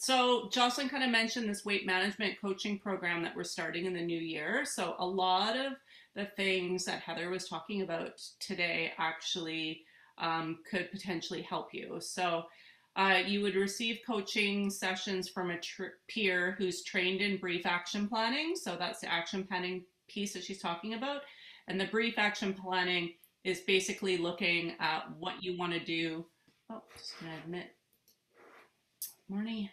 So Jocelyn kind of mentioned this weight management coaching program that we're starting in the new year. So a lot of the things that Heather was talking about today actually could potentially help you. So you would receive coaching sessions from a peer who's trained in brief action planning. So that's the action planning piece that she's talking about. And the brief action planning is basically looking at what you want to do. Oh, just gonna admit, morning.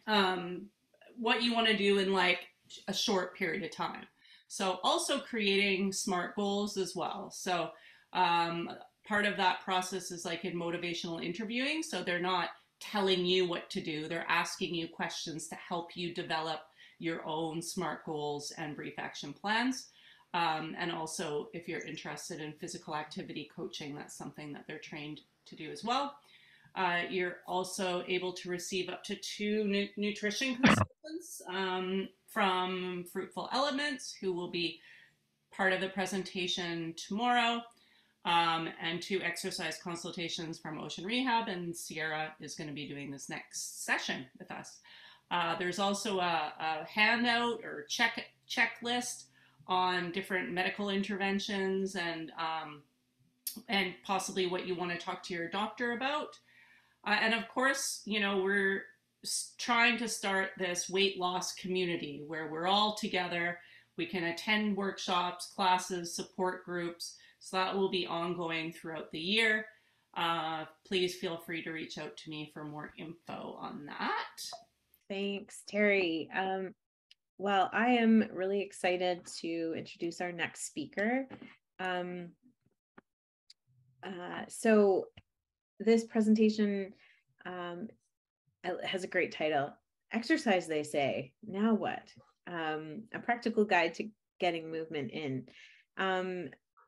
What you want to do in like a short period of time. So also creating SMART goals as well. So part of that process is like in motivational interviewing. So they're not telling you what to do. They're asking you questions to help you develop your own SMART goals and brief action plans. And also, if you're interested in physical activity coaching, that's something that they're trained to do as well. You're also able to receive up to 2 nutrition consultants from Fruitful Elements, who will be part of the presentation tomorrow, and 2 exercise consultations from Ocean Rehab, and Sierra is going to be doing this next session with us. There's also a handout or checklist on different medical interventions and possibly what you want to talk to your doctor about. And of course, you know, we're trying to start this weight loss community where we're all together. We can attend workshops, classes, support groups. So that will be ongoing throughout the year. Please feel free to reach out to me for more info on that. Thanks, Teri. Well, I am really excited to introduce our next speaker. So this presentation has a great title, Exercise, They Say, Now What? A practical guide to getting movement in.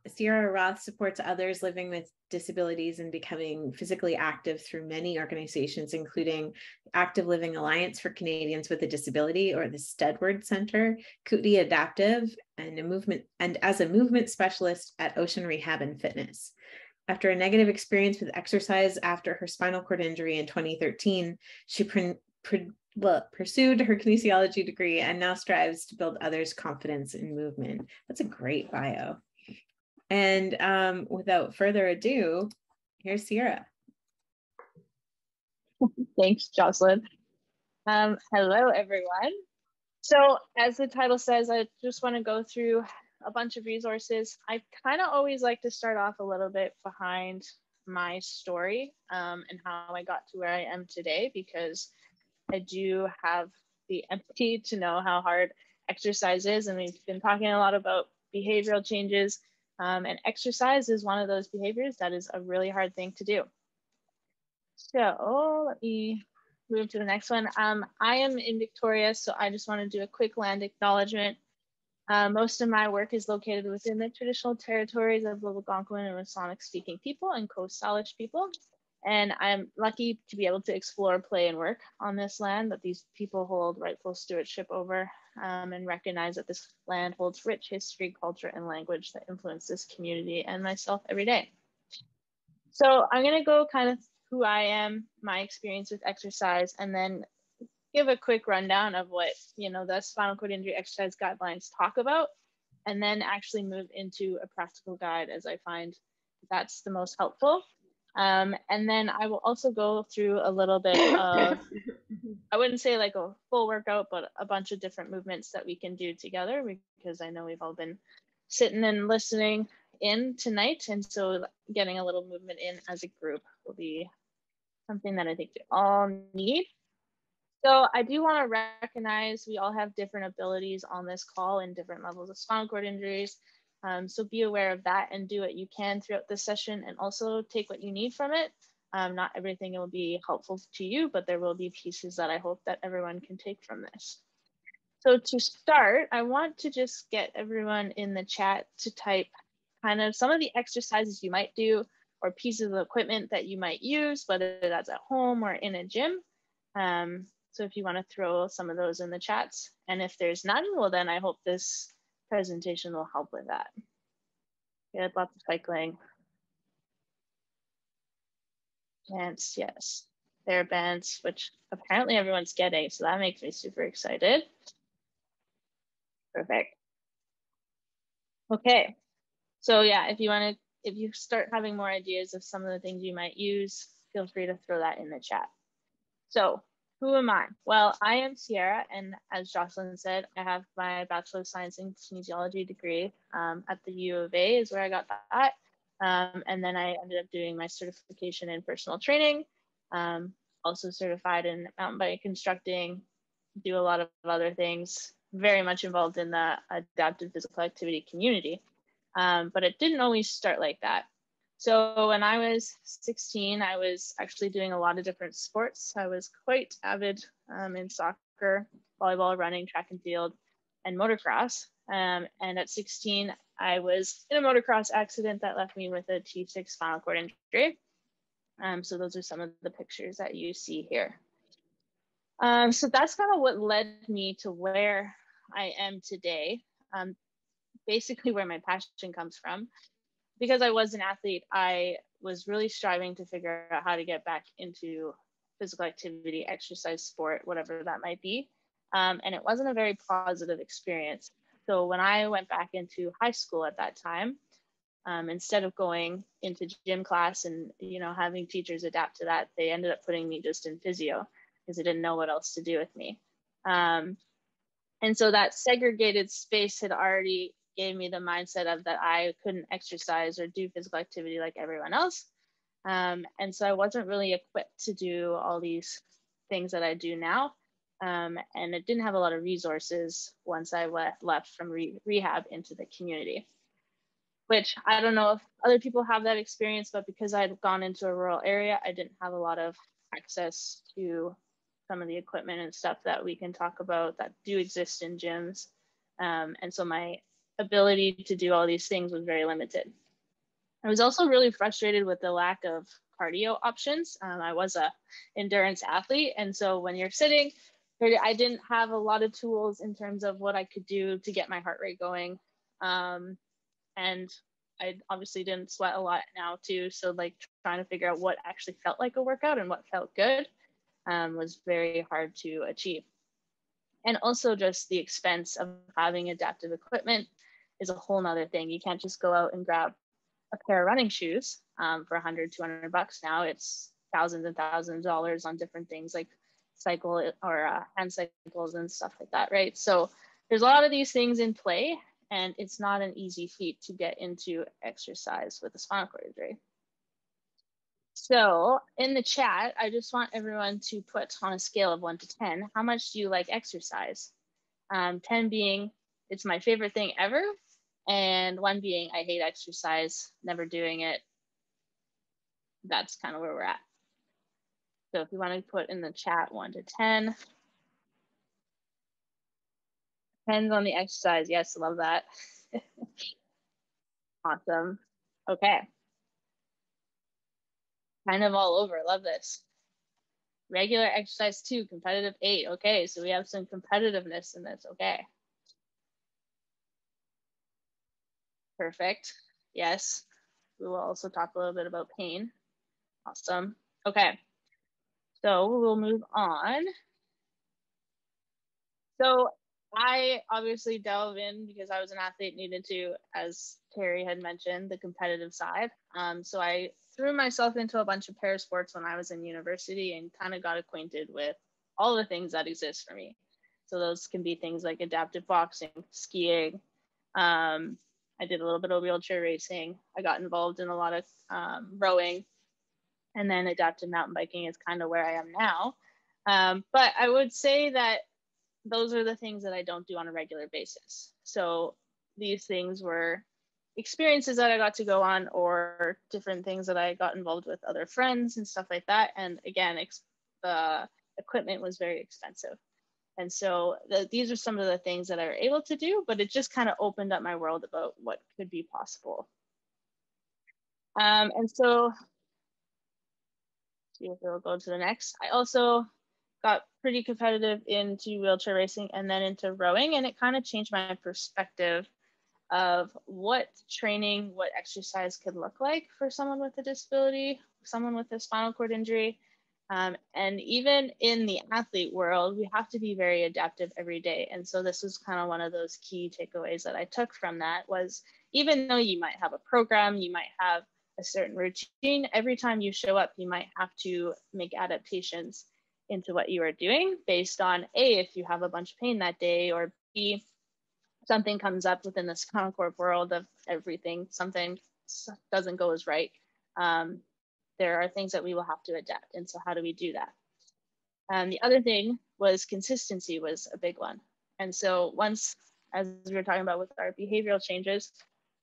Sierra Roth supports others living with disabilities and becoming physically active through many organizations, including Active Living Alliance for Canadians with a Disability, or the Steadward Centre, Kootenay Adaptive, and as a movement specialist at Ocean Rehab and Fitness. After a negative experience with exercise after her spinal cord injury in 2013, she pursued her kinesiology degree and now strives to build others' confidence in movement. That's a great bio. And without further ado, here's Sierra. Thanks, Jocelyn. Hello, everyone. So as the title says, I just want to go through a bunch of resources. I kind of always like to start off a little bit behind my story and how I got to where I am today, because I do have the empathy to know how hard exercise is. And we've been talking a lot about behavioral changes. And exercise is one of those behaviors that is a really hard thing to do. So let me move to the next one. I am in Victoria, so I just want to do a quick land acknowledgement. Most of my work is located within the traditional territories of the Algonquin and Wassanic speaking people and Coast Salish people. And I'm lucky to be able to explore, play, and work on this land that these people hold rightful stewardship over, and recognize that this land holds rich history, culture, and language that influence this community and myself every day. So I'm going to go kind of who I am, my experience with exercise, and then give a quick rundown of what, you know, the spinal cord injury exercise guidelines talk about, and then actually move into a practical guide as I find that's the most helpful. And then I will also go through a little bit of, I wouldn't say like a full workout, but a bunch of different movements that we can do together, because I know we've all been sitting and listening in tonight. And so getting a little movement in as a group will be something that I think we all need. So I do want to recognize we all have different abilities on this call and different levels of spinal cord injuries. So be aware of that and do what you can throughout the session, and also take what you need from it. Not everything will be helpful to you, but there will be pieces that I hope that everyone can take from this. So to start, I want to just get everyone in the chat to type kind of some of the exercises you might do, or pieces of equipment that you might use, whether that's at home or in a gym. So if you want to throw some of those in the chats, and if there's none, well, then I hope this presentation will help with that. We had lots of cycling. Yes, yes. TheraBands, which apparently everyone's getting, so that makes me super excited. Perfect. Okay, so yeah, if you start having more ideas of some of the things you might use, feel free to throw that in the chat. So who am I? Well, I am Sierra, and as Jocelyn said, I have my Bachelor of Science in Kinesiology degree at the U of A is where I got that. And then I ended up doing my certification in personal training, also certified in mountain bike constructing, do a lot of other things, very much involved in the adaptive physical activity community. But it didn't always start like that. So when I was 16, I was actually doing a lot of different sports. I was quite avid in soccer, volleyball, running, track and field, and motocross. And at 16, I was in a motocross accident that left me with a T6 spinal cord injury. So those are some of the pictures that you see here. So that's kind of what led me to where I am today. Basically where my passion comes from. Because I was an athlete, I was really striving to figure out how to get back into physical activity, exercise, sport, whatever that might be. And it wasn't a very positive experience. So when I went back into high school at that time, instead of going into gym class and having teachers adapt to that, they ended up putting me just in physio because they didn't know what else to do with me. And so that segregated space had already gave me the mindset of that I couldn't exercise or do physical activity like everyone else. And so I wasn't really equipped to do all these things that I do now. And it didn't have a lot of resources once I left from rehab into the community, which I don't know if other people have that experience, but because I'd gone into a rural area, I didn't have a lot of access to some of the equipment and stuff that we can talk about that do exist in gyms. And so my ability to do all these things was very limited. I was also really frustrated with the lack of cardio options. I was a endurance athlete. And so when you're sitting, I didn't have a lot of tools in terms of what I could do to get my heart rate going. And I obviously didn't sweat a lot now too. So like trying to figure out what actually felt like a workout and what felt good was very hard to achieve. And also just the expense of having adaptive equipment is a whole nother thing. You can't just go out and grab a pair of running shoes for $100, $200 now. It's thousands and thousands of dollars on different things like cycle or hand cycles and stuff like that, right? So there's a lot of these things in play, and it's not an easy feat to get into exercise with a spinal cord injury. So in the chat, I just want everyone to put on a scale of 1 to 10, how much do you like exercise? 10 being, it's my favorite thing ever. And 1 being, I hate exercise, never doing it. That's kind of where we're at. So if you want to put in the chat 1 to 10. Depends on the exercise. Yes, love that. Awesome. Okay. Kind of all over. Love this. Regular exercise 2, competitive 8. Okay, so we have some competitiveness in this. Okay. Perfect. Yes. We will also talk a little bit about pain. Awesome. Okay. So we'll move on. So I obviously delve in because I was an athlete, needed to, as Teri had mentioned, the competitive side. So I threw myself into a bunch of para sports when I was in university and kind of got acquainted with all the things that exist for me. So those can be things like adaptive boxing, skiing. I did a little bit of wheelchair racing. I got involved in a lot of rowing, and then adaptive mountain biking is kind of where I am now. But I would say that those are the things that I don't do on a regular basis. So these things were experiences that I got to go on, or different things that I got involved with other friends and stuff like that. And again, the equipment was very expensive. And so these are some of the things that I were able to do, but it just kind of opened up my world about what could be possible. And so, see if we'll go to the next. I also got pretty competitive into wheelchair racing and then into rowing, and it kind of changed my perspective of what training, what exercise could look like for someone with a disability, someone with a spinal cord injury. And even in the athlete world, we have to be very adaptive every day. And so this was kind of one of those key takeaways that I took from that was, even though you might have a program, you might have a certain routine, every time you show up, you might have to make adaptations into what you are doing based on A, if you have a bunch of pain that day, or B, something comes up within the spinal cord world of everything, something doesn't go as right. There are things that we will have to adapt. And so how do we do that? The other thing was consistency was a big one. And so once, as we were talking about with our behavioral changes,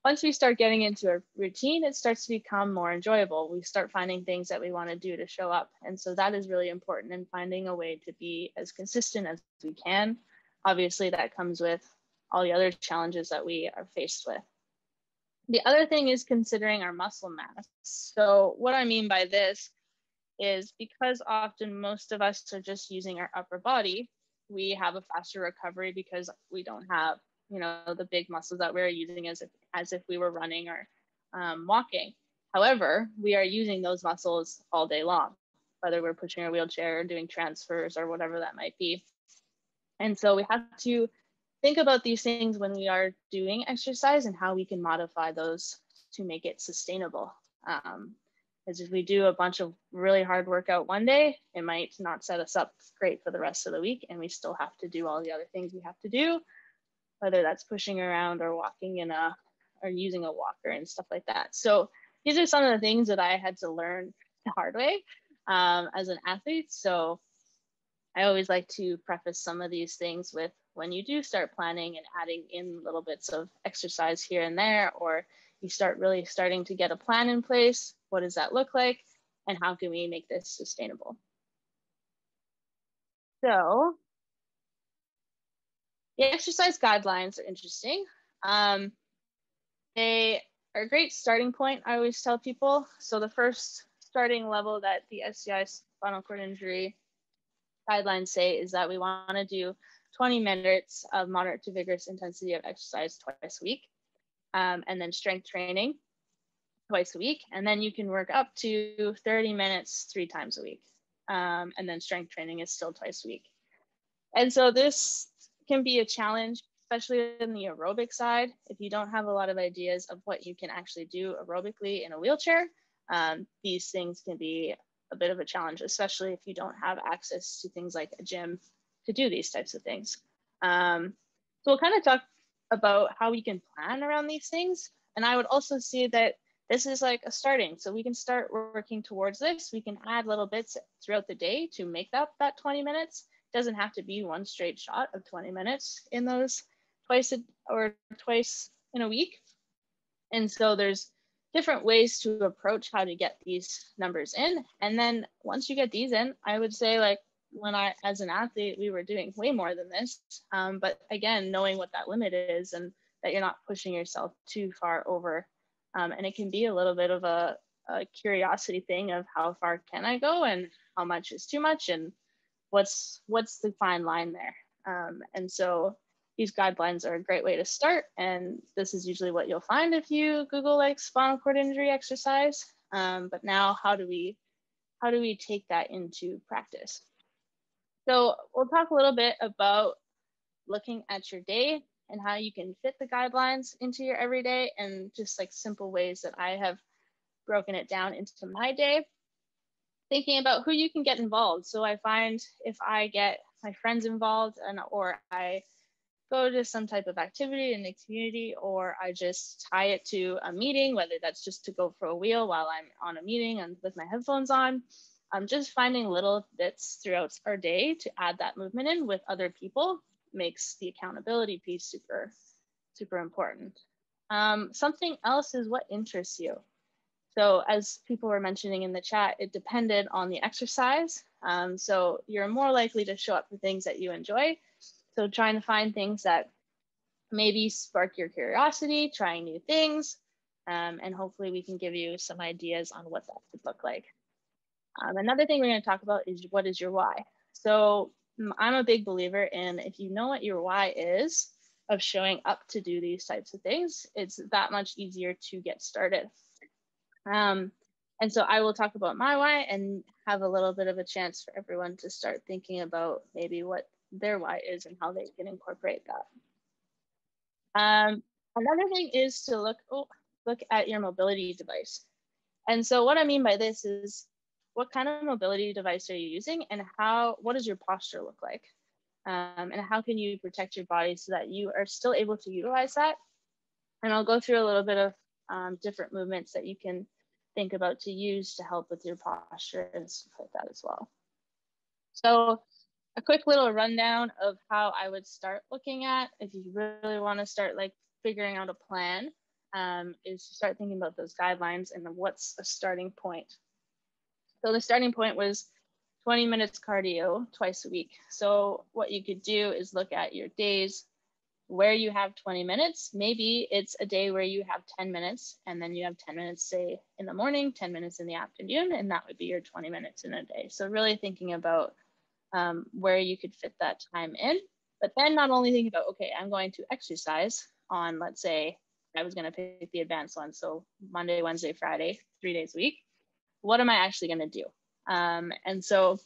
once we start getting into a routine, it starts to become more enjoyable. We start finding things that we want to do to show up. And so that is really important in finding a way to be as consistent as we can. Obviously, that comes with all the other challenges that we are faced with. The other thing is considering our muscle mass. So what I mean by this is, because often most of us are just using our upper body, we have a faster recovery because we don't have, you know, the big muscles that we're using as if we were running or walking. However, we are using those muscles all day long, whether we're pushing a wheelchair or doing transfers or whatever that might be. And so we have to think about these things when we are doing exercise and how we can modify those to make it sustainable. Because if we do a bunch of really hard workout one day, it might not set us up great for the rest of the week, and we still have to do all the other things we have to do, whether that's pushing around or walking or using a walker and stuff like that. So these are some of the things that I had to learn the hard way as an athlete. So I always like to preface some of these things with, when you do start planning and adding in little bits of exercise here and there, or you start really starting to get a plan in place, what does that look like? And how can we make this sustainable? So the exercise guidelines are interesting. They are a great starting point, I always tell people. So the first starting level that the SCI spinal cord injury guidelines say is that we want to do 20 minutes of moderate to vigorous intensity of exercise twice a week, and then strength training twice a week. And then you can work up to 30 minutes 3 times a week. And then strength training is still twice a week. And so this can be a challenge, especially in the aerobic side. If you don't have a lot of ideas of what you can actually do aerobically in a wheelchair, these things can be a bit of a challenge, especially if you don't have access to things like a gym to do these types of things. So we'll kind of talk about how we can plan around these things. And I would also see that this is like a starting. So we can start working towards this. We can add little bits throughout the day to make up that 20 minutes. It doesn't have to be one straight shot of 20 minutes in those twice in a week. And so there's different ways to approach how to get these numbers in. And then once you get these in, I would say, like, when I, as an athlete, we were doing way more than this. But again, knowing what that limit is and that you're not pushing yourself too far over. And it can be a little bit of a curiosity thing of how far can I go and how much is too much and what's the fine line there. And so these guidelines are a great way to start. And this is usually what you'll find if you Google like spinal cord injury exercise. But now how do we take that into practice? So we'll talk a little bit about looking at your day and how you can fit the guidelines into your everyday, and just like simple ways that I have broken it down into my day. Thinking about who you can get involved. So I find if I get my friends involved or I go to some type of activity in the community, or I just tie it to a meeting, whether that's just to go for a wheel while I'm on a meeting and with my headphones on, I'm just finding little bits throughout our day to add that movement in with other people makes the accountability piece super, super important. Something else is what interests you. So as people were mentioning in the chat, it depended on the exercise. So you're more likely to show up for things that you enjoy. So trying to find things that maybe spark your curiosity, trying new things, and hopefully we can give you some ideas on what that could look like. Another thing we're going to talk about is, what is your why? So I'm a big believer in, if you know what your why is of showing up to do these types of things, it's that much easier to get started. And so I will talk about my why and have a little bit of a chance for everyone to start thinking about maybe what their why is and how they can incorporate that. Another thing is to look at your mobility device. And so what I mean by this is, what kind of mobility device are you using, and what does your posture look like? And how can you protect your body so that you are still able to utilize that? And I'll go through a little bit of different movements that you can think about to use to help with your posture and stuff like that as well. So a quick little rundown of how I would start looking at, if you really want to start like figuring out a plan, is to start thinking about those guidelines and then what's a starting point. So the starting point was 20 minutes cardio twice a week. So what you could do is look at your days where you have 20 minutes. Maybe it's a day where you have 10 minutes and then you have 10 minutes, say in the morning, 10 minutes in the afternoon, and that would be your 20 minutes in a day. So really thinking about where you could fit that time in, but then not only thinking about, okay, I'm going to exercise on, let's say I was going to pick the advanced one. So Monday, Wednesday, Friday, 3 days a week. What am I actually going to do? And so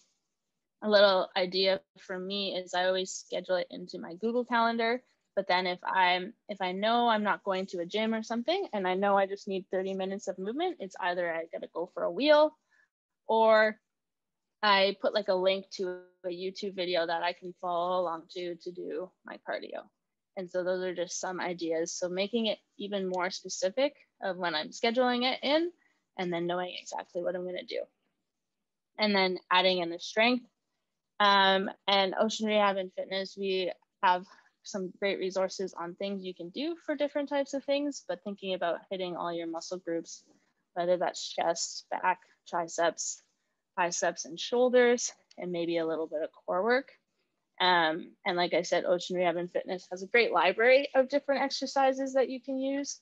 a little idea for me is I always schedule it into my Google Calendar. But then if I know I'm not going to a gym or something, and I know I just need 30 minutes of movement, it's either I got to go for a wheel, or I put like a link to a YouTube video that I can follow along to do my cardio. And so those are just some ideas. So making it even more specific of when I'm scheduling it in, and then knowing exactly what I'm going to do. And then adding in the strength. And Ocean Rehab and Fitness, we have some great resources on things you can do for different types of things, but thinking about hitting all your muscle groups, whether that's chest, back, triceps, biceps, and shoulders, and maybe a little bit of core work. And like I said, Ocean Rehab and Fitness has a great library of different exercises that you can use.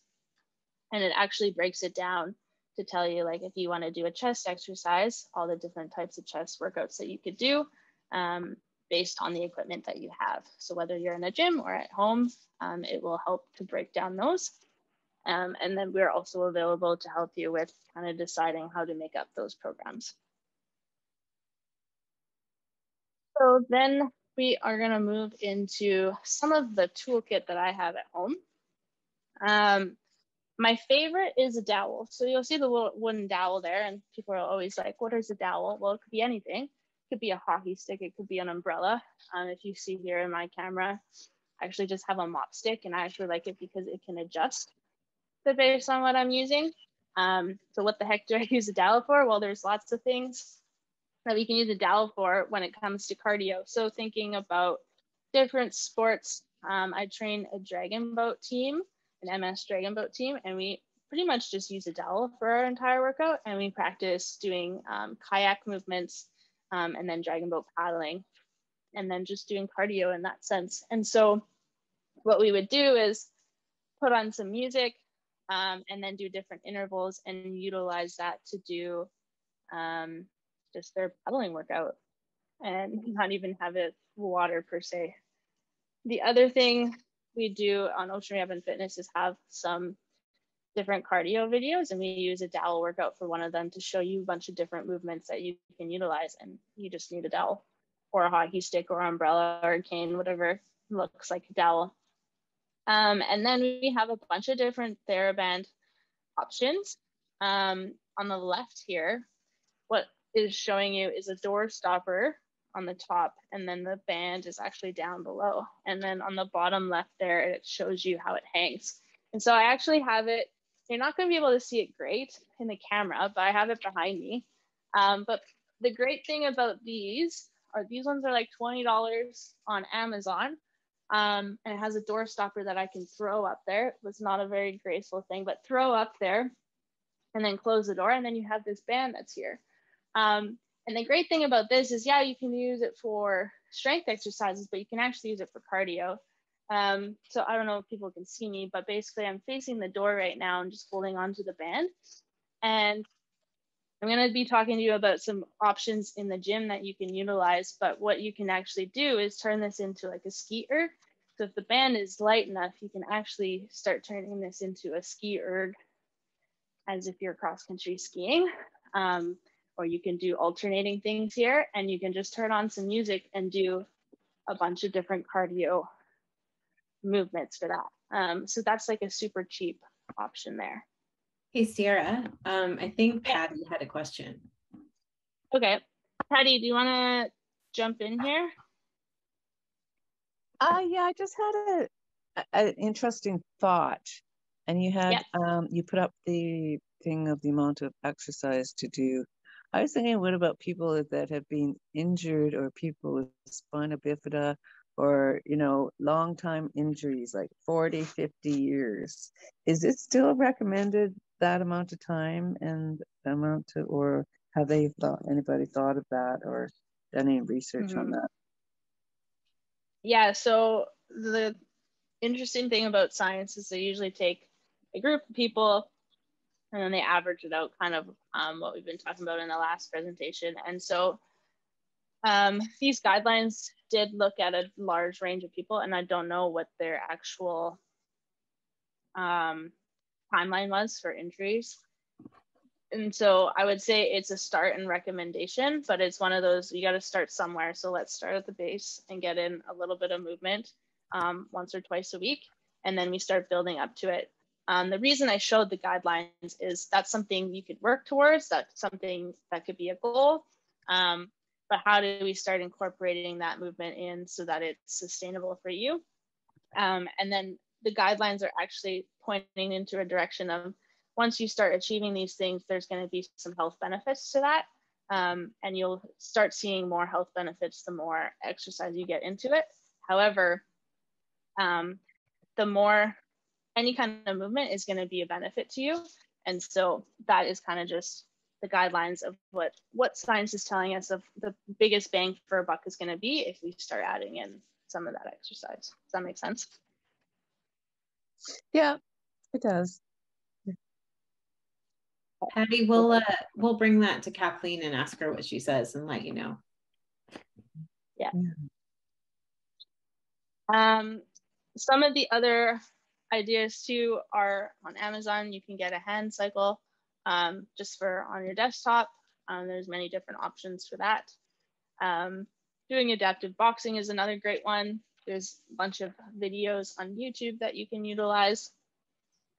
And it actually breaks it down to tell you, like, if you want to do a chest exercise, all the different types of chest workouts that you could do based on the equipment that you have. So whether you're in a gym or at home, it will help to break down those. And then we're also available to help you with kind of deciding how to make up those programs. So then we are going to move into some of the toolkit that I have at home. My favorite is a dowel. So you'll see the little wooden dowel there, and people are always like, what is a dowel? Well, it could be anything. It could be a hockey stick. It could be an umbrella. If you see here in my camera, I actually just have a mop stick, and I actually like it because it can adjust based on what I'm using. So what the heck do I use a dowel for? Well, there's lots of things that we can use a dowel for when it comes to cardio. So thinking about different sports, I train a dragon boat team, an MS dragon boat team, and we pretty much just use a dowel for our entire workout, and we practice doing kayak movements and then dragon boat paddling, and then just doing cardio in that sense. And so what we would do is put on some music and then do different intervals and utilize that to do just their paddling workout and not even have it water per se. The other thing we do on Ocean Rehab and Fitness is have some different cardio videos, and we use a dowel workout for one of them to show you a bunch of different movements that you can utilize, and you just need a dowel or a hockey stick or umbrella or a cane, whatever looks like a dowel. And then we have a bunch of different TheraBand options. On the left here, what is showing you is a door stopper on the top, and then the band is actually down below. And then on the bottom left there, it shows you how it hangs. And so I actually have it, you're not going to be able to see it great in the camera, but I have it behind me. But the great thing about these ones are like $20 on Amazon. And it has a door stopper that I can throw up there. It was not a very graceful thing, but throw up there and then close the door. And then you have this band that's here. And the great thing about this is, yeah, you can use it for strength exercises, but you can actually use it for cardio. So I don't know if people can see me, but basically I'm facing the door right now and just holding onto the band. And I'm going to be talking to you about some options in the gym that you can utilize, but what you can actually do is turn this into like a ski erg. So if the band is light enough, you can actually start turning this into a ski erg as if you're cross-country skiing. or you can do alternating things here, and you can just turn on some music and do a bunch of different cardio movements for that. So that's like a super cheap option there. Hey, Sierra, I think Patty had a question. Okay, Patty, do you want to jump in here? Yeah, I just had an interesting thought, and you had you put up the thing of the amount of exercise to do. I was thinking, what about people that have been injured, or people with spina bifida, or long time injuries like 40, 50 years? Is it still recommended that amount of time and amount to, or have anybody thought of that or done any research on that? Yeah, so the interesting thing about science is they usually take a group of people and then they average it out, kind of what we've been talking about in the last presentation. And so these guidelines did look at a large range of people, and I don't know what their actual timeline was for injuries. And so I would say it's a start and recommendation, but it's one of those, you got to start somewhere. So let's start at the base and get in a little bit of movement once or twice a week, and then we start building up to it. The reason I showed the guidelines is that's something you could work towards, that's something that could be a goal, but how do we start incorporating that movement in so that it's sustainable for you? And then the guidelines are actually pointing into a direction of, once you start achieving these things, there's going to be some health benefits to that. And you'll start seeing more health benefits the more exercise you get into it. However, the more any kind of movement is going to be a benefit to you. And so that is kind of just the guidelines of what science is telling us of the biggest bang for a buck is going to be if we start adding in some of that exercise. Does that make sense? Yeah, it does. Patty, we'll bring that to Kathleen and ask her what she says and let you know. Yeah. Some of the other ideas too are on Amazon. You can get a hand cycle just for on your desktop. There's many different options for that. Doing adaptive boxing is another great one. There's a bunch of videos on YouTube that you can utilize,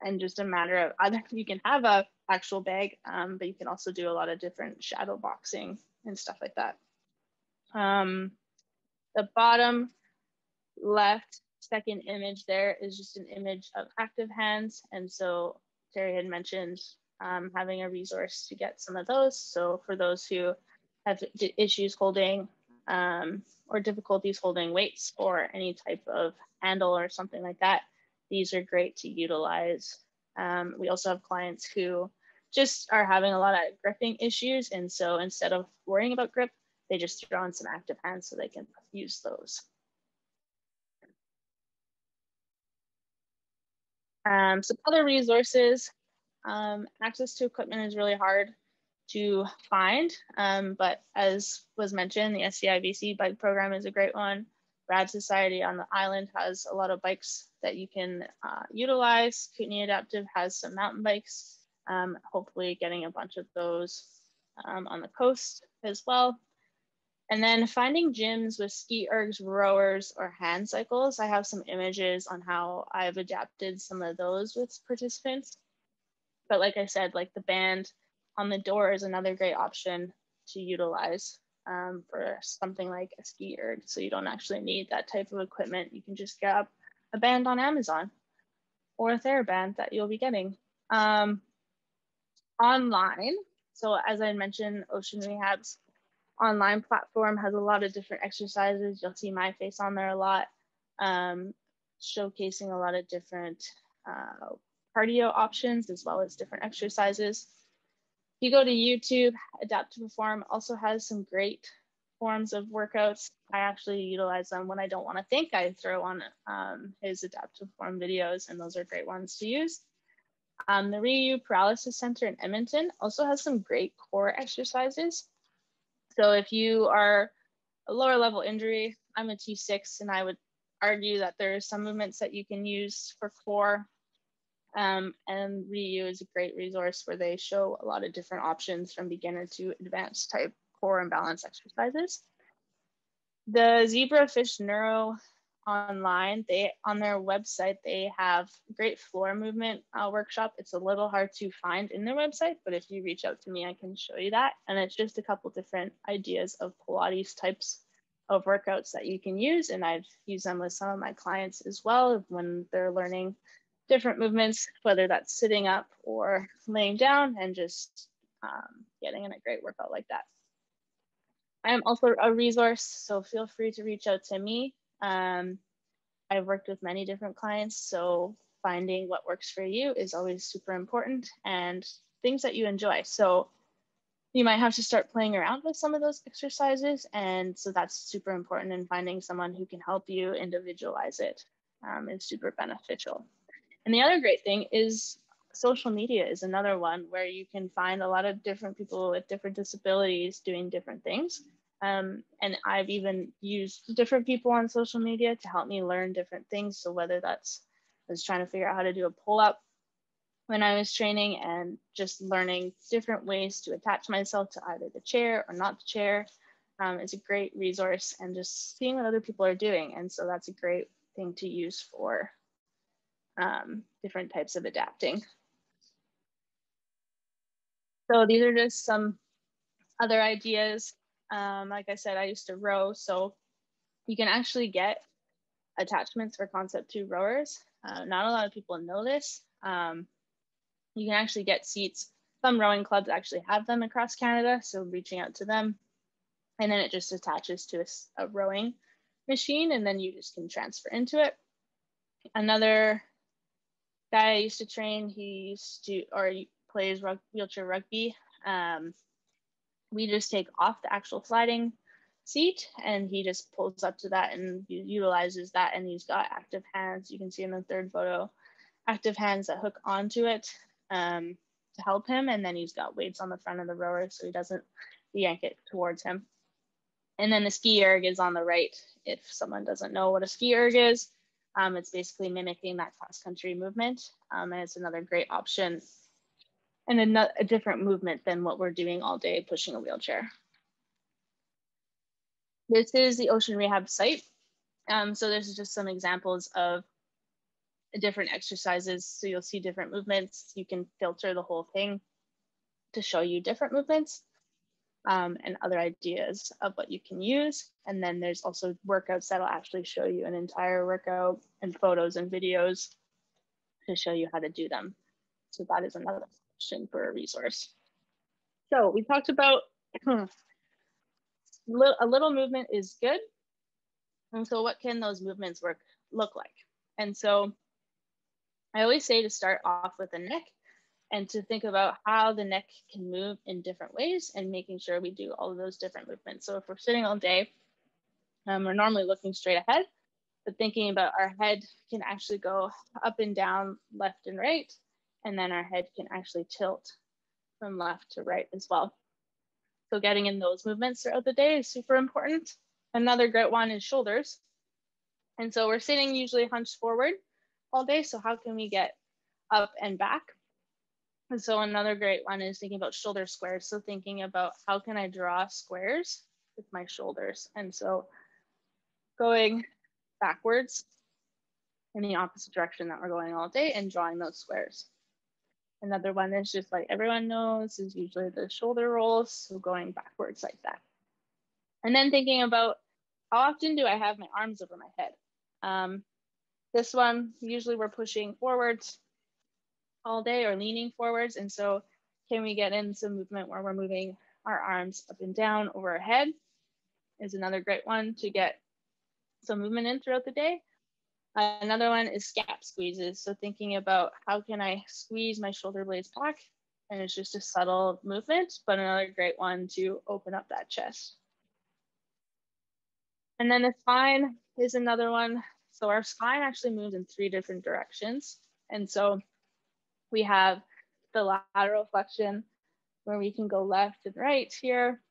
and just a matter of either you can have a actual bag, but you can also do a lot of different shadow boxing and stuff like that. The bottom left second image there is just an image of active hands. And so Teri had mentioned having a resource to get some of those. So for those who have issues holding or difficulties holding weights or any type of handle or something like that, these are great to utilize. We also have clients who just are having a lot of gripping issues. And so instead of worrying about grip, they just throw on some active hands so they can use those. Some other resources, access to equipment is really hard to find, but as was mentioned, the SCIBC bike program is a great one. Rad Society on the island has a lot of bikes that you can utilize. Kootenay Adaptive has some mountain bikes, hopefully getting a bunch of those on the coast as well. And then finding gyms with ski ergs, rowers, or hand cycles. I have some images on how I've adapted some of those with participants. But like I said, like the band on the door is another great option to utilize for something like a ski erg. So you don't actually need that type of equipment. You can just grab a band on Amazon or a TheraBand that you'll be getting. Online, so as I mentioned, Ocean Rehab's online platform has a lot of different exercises. You'll see my face on there a lot, showcasing a lot of different cardio options as well as different exercises. If you go to YouTube, Adapt to Perform also has some great forms of workouts. I actually utilize them when I don't want to think. I throw on his Adapt to Perform videos, and those are great ones to use. The Ryu Paralysis Center in Edmonton also has some great core exercises. So if you are a lower level injury, I'm a T6, and I would argue that there are some movements that you can use for core And REU is a great resource where they show a lot of different options from beginner to advanced type core and balance exercises. The zebrafish neuro online, on their website, they have great floor movement workshop. It's a little hard to find in their website, but if you reach out to me, I can show you that. And it's just a couple different ideas of Pilates types of workouts that you can use. And I've used them with some of my clients as well when they're learning different movements, whether that's sitting up or laying down, and just getting in a great workout like that. I am also a resource, so feel free to reach out to me. I've worked with many different clients, so finding what works for you is always super important, and things that you enjoy. So you might have to start playing around with some of those exercises, and so that's super important, and finding someone who can help you individualize it is super beneficial. And the other great thing is social media is another one where you can find a lot of different people with different disabilities doing different things. And I've even used different people on social media to help me learn different things. So whether that's, I was trying to figure out how to do a pull-up when I was training, and just learning different ways to attach myself to either the chair or not the chair is a great resource, and just seeing what other people are doing. And so that's a great thing to use for different types of adapting. So these are just some other ideas. Like I said, I used to row, so you can actually get attachments for Concept 2 rowers. Not a lot of people know this. You can actually get seats. Some rowing clubs actually have them across Canada, so reaching out to them. And then it just attaches to a rowing machine, and then you just can transfer into it. Another guy I used to train, he plays wheelchair rugby. We just take off the actual sliding seat, and he just pulls up to that and utilizes that. And he's got active hands. You can see in the third photo, active hands that hook onto it to help him. And then he's got weights on the front of the rower, so he doesn't yank it towards him. And then the ski erg is on the right. If someone doesn't know what a ski erg is, it's basically mimicking that cross-country movement. And it's another great option, and a different movement than what we're doing all day, pushing a wheelchair. This is the Ocean Rehab site. So this is just some examples of different exercises. So you'll see different movements. You can filter the whole thing to show you different movements and other ideas of what you can use. And then there's also workouts that'll actually show you an entire workout, and photos and videos to show you how to do them. So that is another option for a resource. So we talked about a little movement is good. And so what can those movements look like? And so I always say to start off with the neck, and to think about how the neck can move in different ways, and making sure we do all of those different movements. So if we're sitting all day, we're normally looking straight ahead, but thinking about our head can actually go up and down, left and right, and then our head can actually tilt from left to right as well. So getting in those movements throughout the day is super important. Another great one is shoulders. And so we're sitting usually hunched forward all day. So how can we get up and back? And so another great one is thinking about shoulder squares. So thinking about how can I draw squares with my shoulders? And so going backwards in the opposite direction that we're going all day, and drawing those squares. Another one is just like everyone knows is usually the shoulder rolls. So going backwards like that. And then thinking about how often do I have my arms over my head? This one, usually we're pushing forwards all day or leaning forwards. And so can we get in some movement where we're moving our arms up and down over our head is another great one to get some movement in throughout the day. Another one is scap squeezes. So thinking about how can I squeeze my shoulder blades back? And it's just a subtle movement, but another great one to open up that chest. And then the spine is another one. So our spine actually moves in 3 different directions. And so we have the lateral flexion, where we can go left and right here.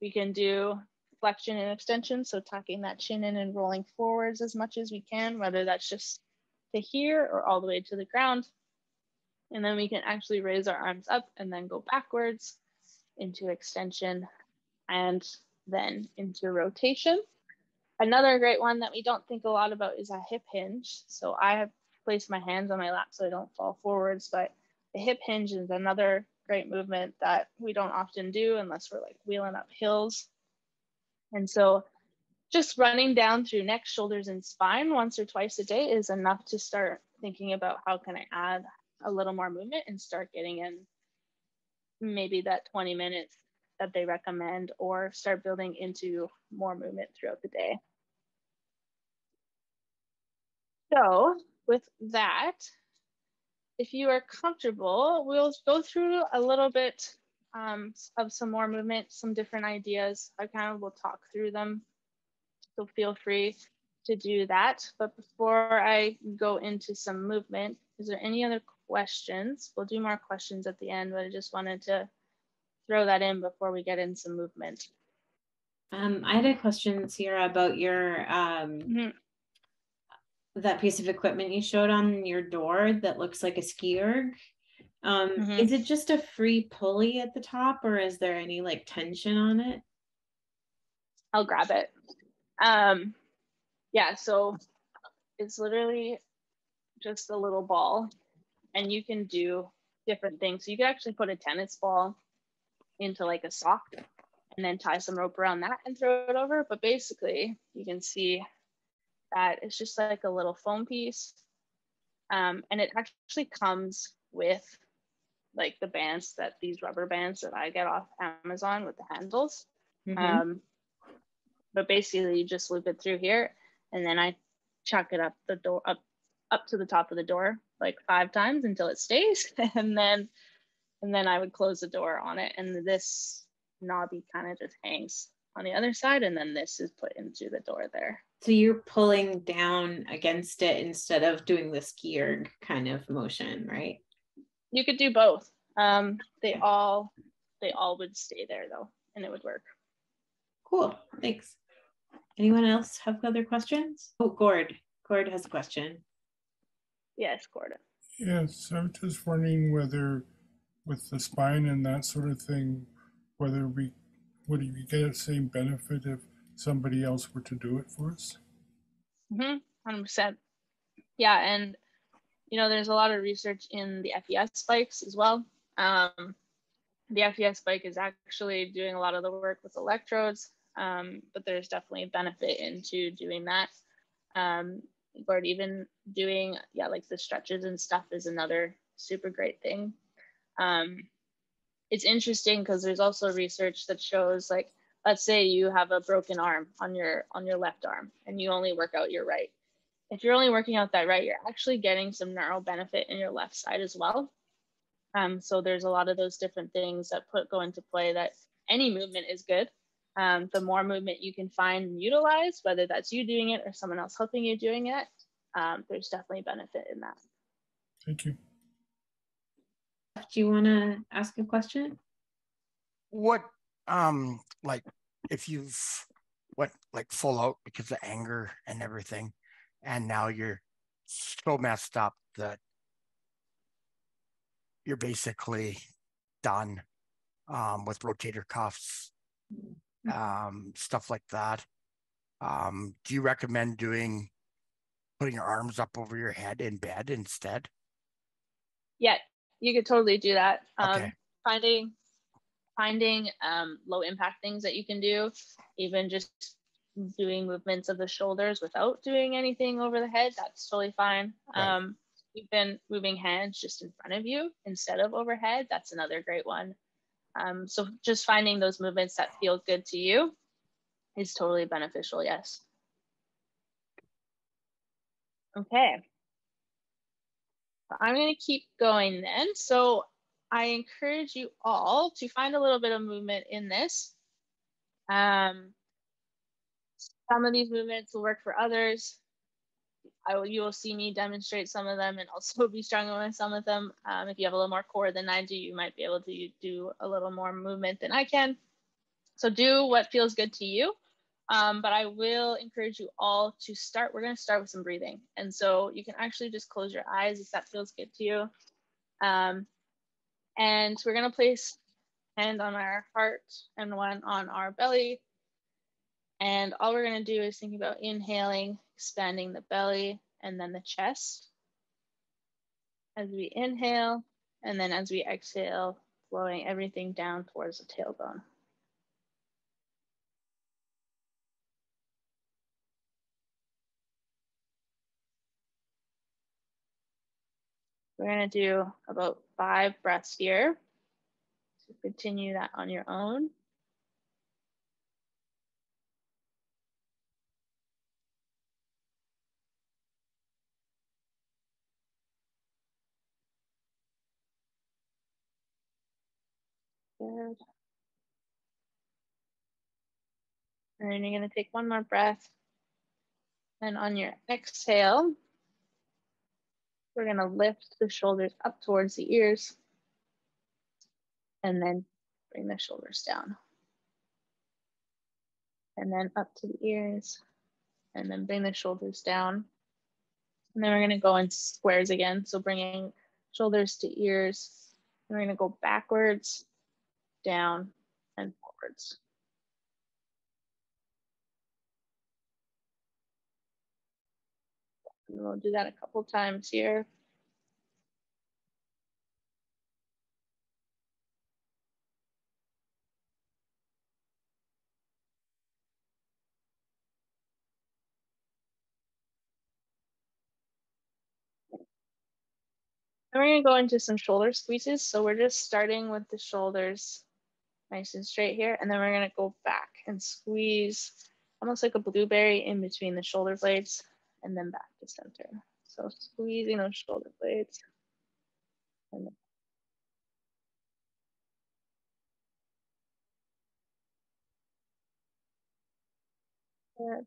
We can do flexion and extension, so tucking that chin in and rolling forwards as much as we can, whether that's just to here or all the way to the ground. And then we can actually raise our arms up and then go backwards into extension and then into rotation. Another great one that we don't think a lot about is a hip hinge. So I have placed my hands on my lap so I don't fall forwards, but the hip hinge is another great movement that we don't often do unless we're like wheeling up hills. And so just running down through neck, shoulders, and spine once or twice a day is enough to start thinking about how can I add a little more movement and start getting in maybe that 20 minutes that they recommend, or start building into more movement throughout the day. So with that, if you are comfortable, we'll go through a little bit of some more movement, some different ideas. I kind of will talk through them, so feel free to do that. But before I go into some movement, is there any other questions? We'll do more questions at the end, but I just wanted to throw that in before we get in some movement. I had a question, Sierra, about your that piece of equipment you showed on your door that looks like a ski erg. Is it just a free pulley at the top, or is there any like tension on it? I'll grab it. Yeah, so it's literally just a little ball, and you can do different things. So you can actually put a tennis ball into like a sock and then tie some rope around that and throw it over. But basically you can see that it's just like a little foam piece. And it actually comes with like the bands, that these rubber bands that I get off Amazon with the handles. But basically you just loop it through here, and then I chuck it up the door, up to the top of the door like 5 times until it stays. And then I would close the door on it, and this knobby kind of just hangs on the other side, and then this is put into the door there. So you're pulling down against it instead of doing the ski erg kind of motion, right? You could do both. They all would stay there though, and it would work. Cool, thanks. Anyone else have other questions? Oh, Gord has a question. Yes, Gordon. Yes, I'm just wondering whether with the spine and that sort of thing, whether would we get the same benefit if somebody else were to do it for us? 100%. Yeah, and you know, there's a lot of research in the FES spikes as well. The FES spike is actually doing a lot of the work with electrodes, but there's definitely a benefit into doing that. Or even doing, like the stretches and stuff is another super great thing. It's interesting because there's also research that shows, like, let's say you have a broken arm on your left arm and you only work out your right. If you're only working out that right, you're actually getting some neural benefit in your left side as well. So there's a lot of those different things that go into play, that any movement is good. The more movement you can find and utilize, whether that's you doing it or someone else helping you doing it, there's definitely benefit in that. Thank you. Do you want to ask a question? What, like if you've went like full out because of anger and everything, and now you're so messed up that you're basically done with rotator cuffs, stuff like that. Do you recommend putting your arms up over your head in bed instead? Yeah, you could totally do that. Okay. Finding low impact things that you can do, even just doing movements of the shoulders without doing anything over the head, that's totally fine. Right. Even moving hands just in front of you instead of overhead, that's another great one. So just finding those movements that feel good to you is totally beneficial, yes. Okay. I'm going to keep going then. So I encourage you all to find a little bit of movement in this. Some of these movements will work for others. You will see me demonstrate some of them and also be stronger with some of them. If you have a little more core than I do, you might be able to do a little more movement than I can. So do what feels good to you. But I will encourage you all to start. We're going to start with some breathing. And so you can actually just close your eyes if that feels good to you. And we're going to place hand on our heart and one on our belly. And all we're going to do is think about inhaling, expanding the belly and then the chest as we inhale, and then as we exhale, flowing everything down towards the tailbone. We're going to do about 5 breaths here. So continue that on your own. Good. And then you're going to take one more breath. And on your exhale, we're going to lift the shoulders up towards the ears and then bring the shoulders down. And then up to the ears and then bring the shoulders down. And then we're going to go in squares again. So bringing shoulders to ears. And we're going to go backwards, down, and forwards. And we'll do that a couple times here. And we're going to go into some shoulder squeezes. So we're just starting with the shoulders nice and straight here. And then we're going to go back and squeeze almost like a blueberry in between the shoulder blades and then back to center. So squeezing those shoulder blades. And then good.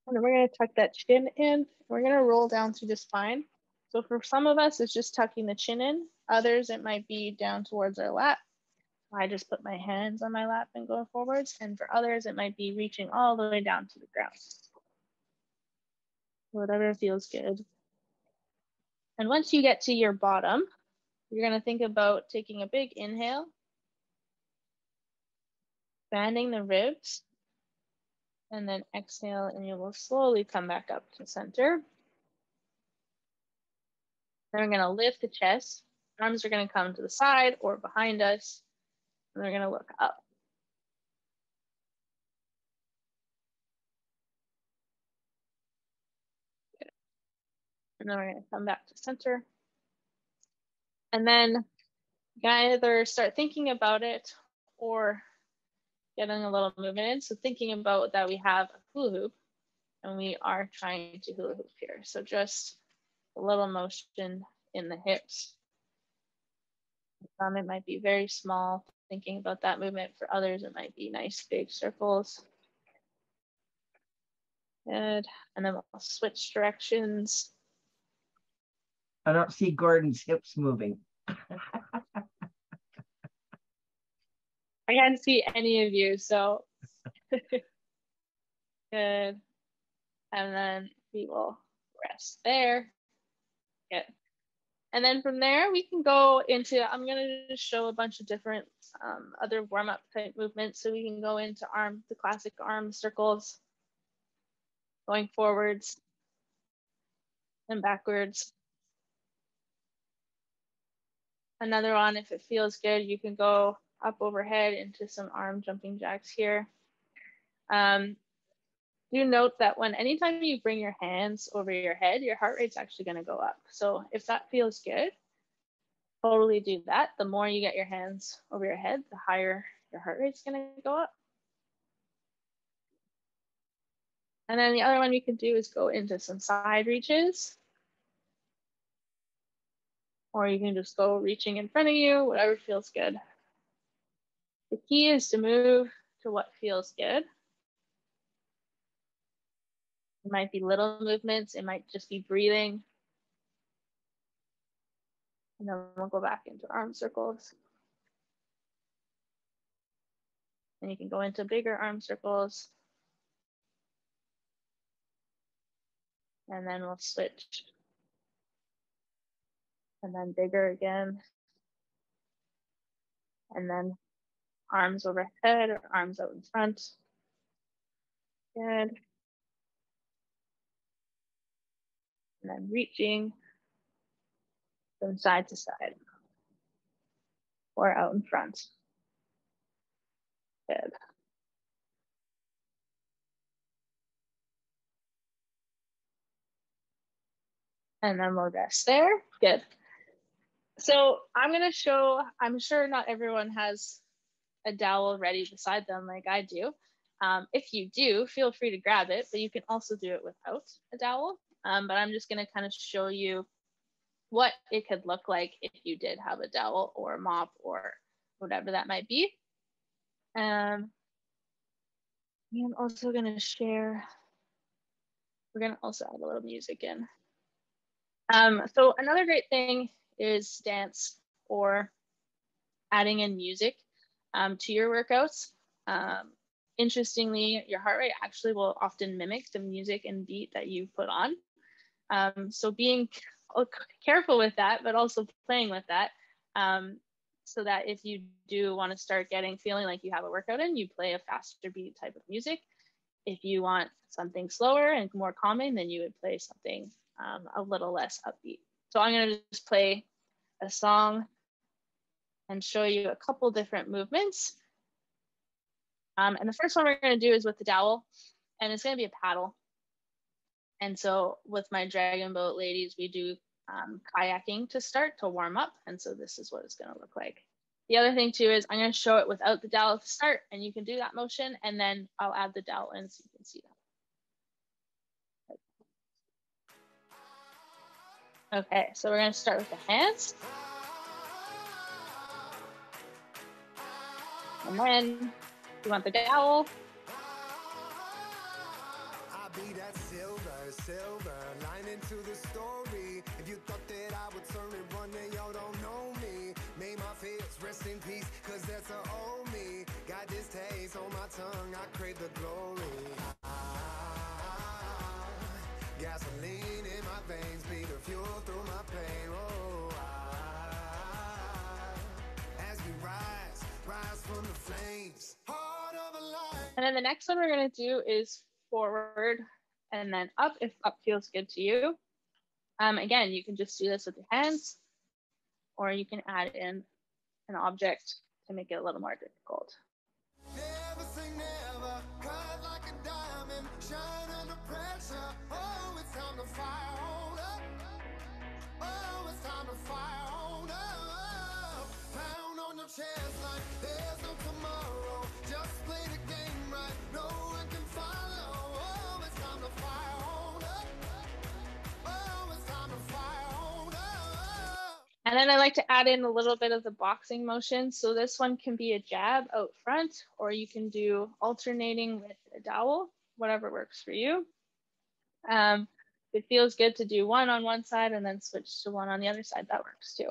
And then we're going to tuck that chin in. We're going to roll down through the spine. So for some of us, it's just tucking the chin in. Others, it might be down towards our lap. I just put my hands on my lap and go forwards. And for others, it might be reaching all the way down to the ground. Whatever feels good. And once you get to your bottom, you're going to think about taking a big inhale, expanding the ribs, and then exhale, and you will slowly come back up to center. Then we're going to lift the chest. Arms are going to come to the side or behind us, and we're going to look up. Good. And then we're going to come back to center. And then you can either start thinking about it or getting a little movement in. So thinking about that we have a hula hoop and we are trying to hula hoop here. So just a little motion in the hips. It might be very small, thinking about that movement. For others, it might be nice big circles. Good. And then we'll switch directions. I don't see Gordon's hips moving. I can't see any of you, so good. And then we will rest there. Good. And then from there, we can go into, I'm going to just show a bunch of different other warm-up type movements. So we can go into the classic arm circles, going forwards and backwards. Another one, if it feels good, you can go up overhead into some arm jumping jacks here. Do note that anytime you bring your hands over your head, your heart rate's actually going to go up. So if that feels good, totally do that. The more you get your hands over your head, the higher your heart rate's going to go up. And then the other one we can do is go into some side reaches. Or you can just go reaching in front of you, whatever feels good. The key is to move to what feels good. It might be little movements. It might just be breathing. And then we'll go back into arm circles. And you can go into bigger arm circles. And then we'll switch. And then bigger again. And then arms overhead or arms out in front. Good. And then reaching from side to side or out in front. Good. And then we'll rest there. Good. So I'm going to show, I'm sure not everyone has a dowel ready beside them like I do. If you do, feel free to grab it, but you can also do it without a dowel. But I'm just going to kind of show you what it could look like if you did have a dowel or a mop or whatever that might be. I'm also going to share, we're going to also add a little music in. So another great thing is dance or adding in music to your workouts. Interestingly, your heart rate actually will often mimic the music and beat that you put on. So being careful with that, but also playing with that, so that if you do want to start feeling like you have a workout in, you play a faster beat type of music. If you want something slower and more calming, then you would play something a little less upbeat. So I'm going to just play a song and show you a couple different movements. And the first one we're going to do is with the dowel, and it's going to be a paddle. And so with my dragon boat ladies, we do kayaking to start, to warm up. And so this is what it's going to look like. The other thing too is I'm going to show it without the dowel to start, and you can do that motion, and then I'll add the dowel in so you can see that. Okay, so we're going to start with the hands. And then you want the dowel. I'll be that silver line into the story. If you thought that I would turn it one day, y'all don't know me. May my fears rest in peace, cause that's a old me. Got this taste on my tongue, I crave the glory. Gasoline in my veins, be the fuel through my pain. Oh, as we rise from the flames. Heart of a lion. And then the next one we're going to do is forward and then up, if up feels good to you. Again, you can just do this with your hands, or you can add in an object to make it a little more difficult. Never say never, cut like a diamond, shine under pressure. Oh, it's time to fire on up. Oh, it's time to fire on up. Pound on your chest like there's no tomorrow. Just play the game right, no one can follow. Oh, it's time to fire on up. Oh, it's time to fire on up. And then I like to add in a little bit of the boxing motion. So this one can be a jab out front, or you can do alternating with a dowel, whatever works for you. If it feels good to do one on one side and then switch to one on the other side, that works too.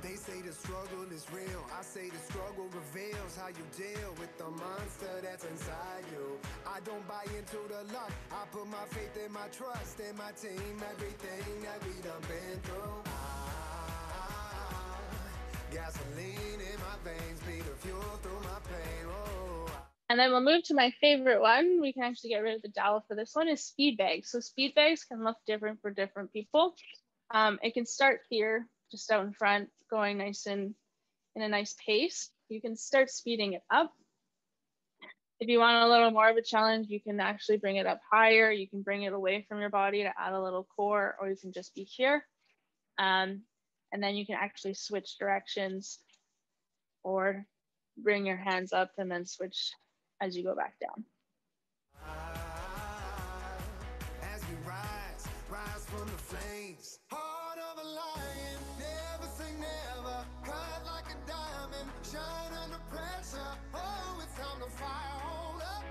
They say the struggle is real. I say the struggle reveals how you deal with the monster that's inside you. I don't buy into the luck. I put my faith and my trust in my team. Everything that we done been through. Gasoline in my veins, be the fuel through my pain. Oh. And then we'll move to my favorite one. We can actually get rid of the dowel for this one, is speed bags. So speed bags can look different for different people. It can start here, just out in front, going nice and in a nice pace. You can start speeding it up. If you want a little more of a challenge, you can actually bring it up higher. You can bring it away from your body to add a little core, or you can just be here. And then you can actually switch directions or bring your hands up and then switch as you go back down. As we rise from the flames. Heart of a lion, never say never. Cut like a diamond, shine under pressure. Oh, it's time to fire on up.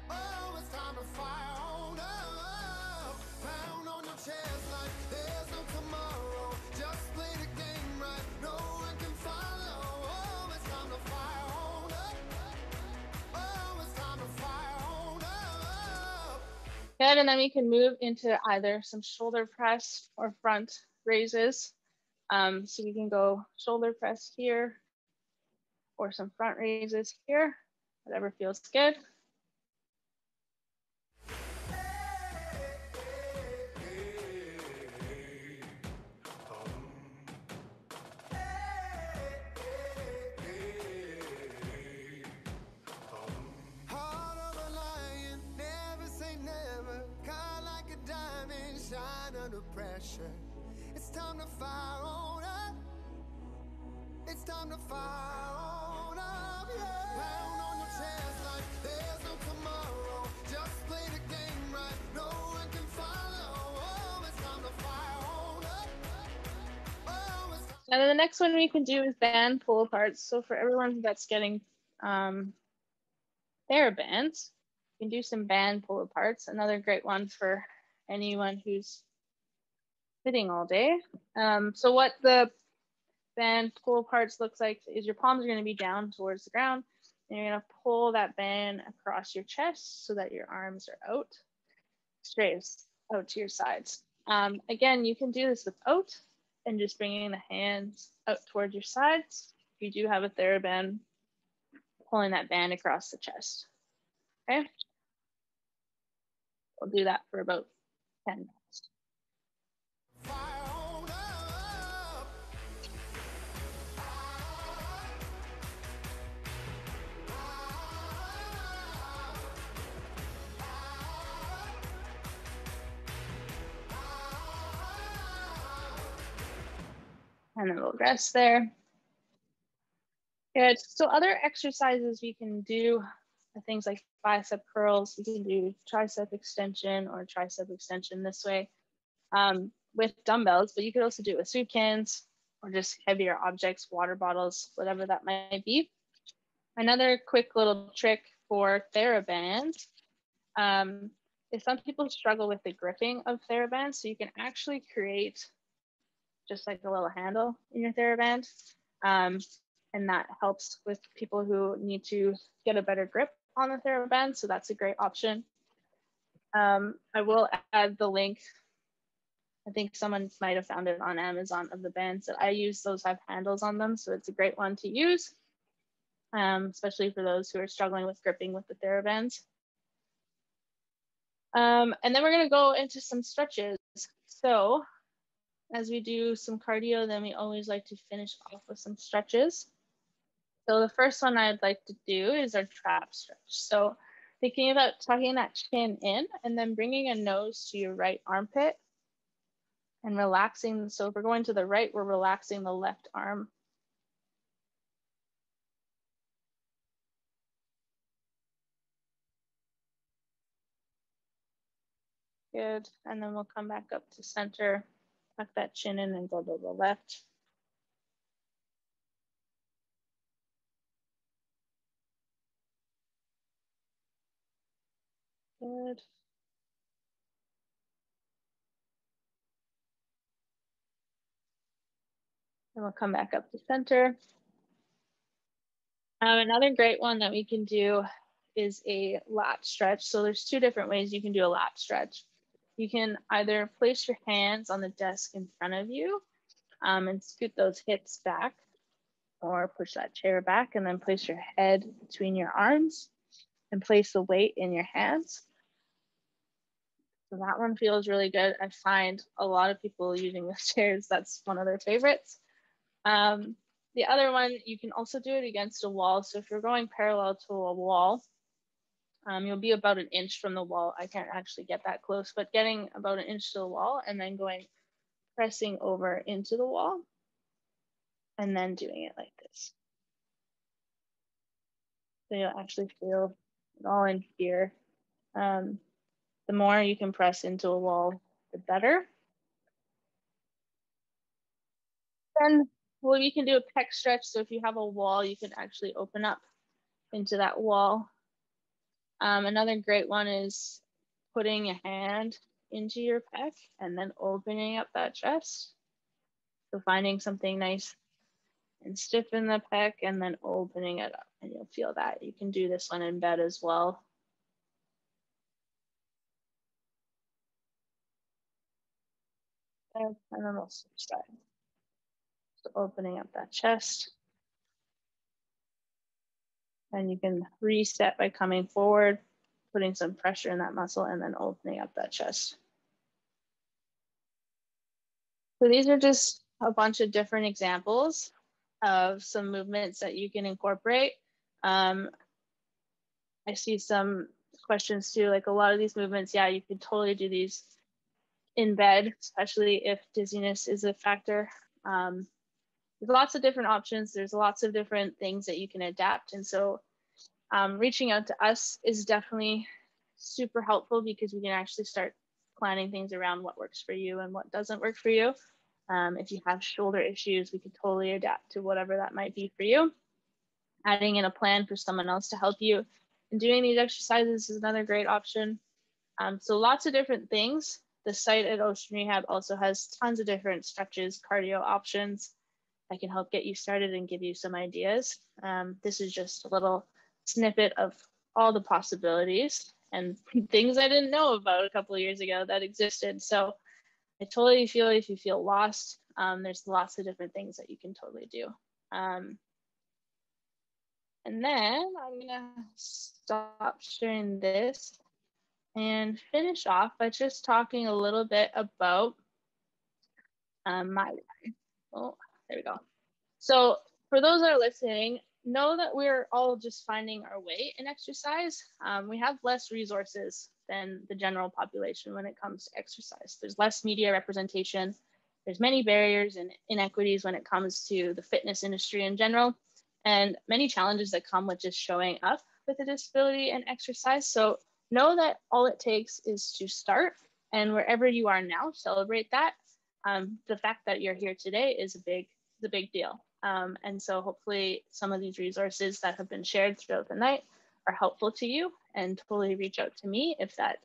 Oh, it's time to fire on up. Pound on your Good, and then we can move into either some shoulder press or front raises. So we can go shoulder press here or some front raises here, whatever feels good. Heart of a lion, never say never. Cut like a diamond, shine under pressure. It's time to fire on up. It's time to fire on up, yeah. Pound on your chest like there's no tomorrow. Just play the game right, no one can follow. Oh, it's time to fire on up. Oh, it's And then the next one we can do is band pull aparts. So for everyone that's getting TheraBands, you can do some band pull aparts. Another great one for anyone who's sitting all day. So what the band pull aparts looks like is your palms are going to be down towards the ground, and you're going to pull that band across your chest so that your arms are out, straight out to your sides. Again, you can do this without and just bringing the hands out towards your sides. If you do have a TheraBand, pulling that band across the chest. Okay, we'll do that for about 10 minutes. fire on up. And then we'll rest there. Good. So other exercises we can do are things like bicep curls. We can do tricep extension or tricep extension this way with dumbbells, but you could also do it with soup cans or just heavier objects, water bottles, whatever that might be. Another quick little trick for TheraBands is some people struggle with the gripping of TheraBands, so you can actually create just like a little handle in your TheraBand. And that helps with people who need to get a better grip on the TheraBand. So that's a great option. I will add the link. I think someone might have found it on Amazon of the bands that I use. Those have handles on them. So it's a great one to use, especially for those who are struggling with gripping with the TheraBands. And then we're going to go into some stretches. So as we do some cardio, then we always like to finish off with some stretches. So the first one I'd like to do is our trap stretch. So thinking about tucking that chin in and then bringing a nose to your right armpit and relaxing. So if we're going to the right, we're relaxing the left arm. Good. And then we'll come back up to center, tuck that chin in and go to the left. Good. And we'll come back up to center. Another great one that we can do is a lat stretch. So there's two different ways you can do a lat stretch. You can either place your hands on the desk in front of you and scoot those hips back, or push that chair back and then place your head between your arms and place the weight in your hands. So that one feels really good. I find a lot of people using the chairs, that's one of their favorites. The other one, you can also do it against a wall. So if you're going parallel to a wall, you'll be about an inch from the wall. I can't actually get that close, but getting about an inch to the wall and then pressing over into the wall and then doing it like this. So you'll actually feel it all in here. The more you can press into a wall, the better. Then we can do a pec stretch. So if you have a wall, you can actually open up into that wall. Another great one is putting a hand into your pec and then opening up that chest. So finding something nice and stiff in the pec and then opening it up, and you'll feel that. You can do this one in bed as well. And then we'll switch side. So opening up that chest. And you can reset by coming forward, putting some pressure in that muscle, and then opening up that chest. So these are just a bunch of different examples of some movements that you can incorporate. I see some questions too, like a lot of these movements, yeah, you could totally do these in bed, especially if dizziness is a factor. There's lots of different options. There's lots of different things that you can adapt. And so reaching out to us is definitely super helpful because we can actually start planning things around what works for you and what doesn't work for you. If you have shoulder issues, we could totally adapt to whatever that might be for you. Adding in a plan for someone else to help you in doing these exercises is another great option. So lots of different things. The site at Ocean Rehab also has tons of different stretches, cardio options that can help get you started and give you some ideas. This is just a little snippet of all the possibilities and things I didn't know about a couple of years ago that existed. So I totally feel if you feel lost, there's lots of different things that you can totally do. And then I'm gonna stop sharing this and finish off by just talking a little bit about my why. Oh, there we go. So for those that are listening, know that we're all just finding our way in exercise. We have less resources than the general population when it comes to exercise. There's less media representation. There's many barriers and inequities when it comes to the fitness industry in general, and many challenges that come with just showing up with a disability and exercise. So know that all it takes is to start, and wherever you are now, celebrate that. The fact that you're here today is a big deal. And so hopefully some of these resources that have been shared throughout the night are helpful to you, and totally reach out to me if that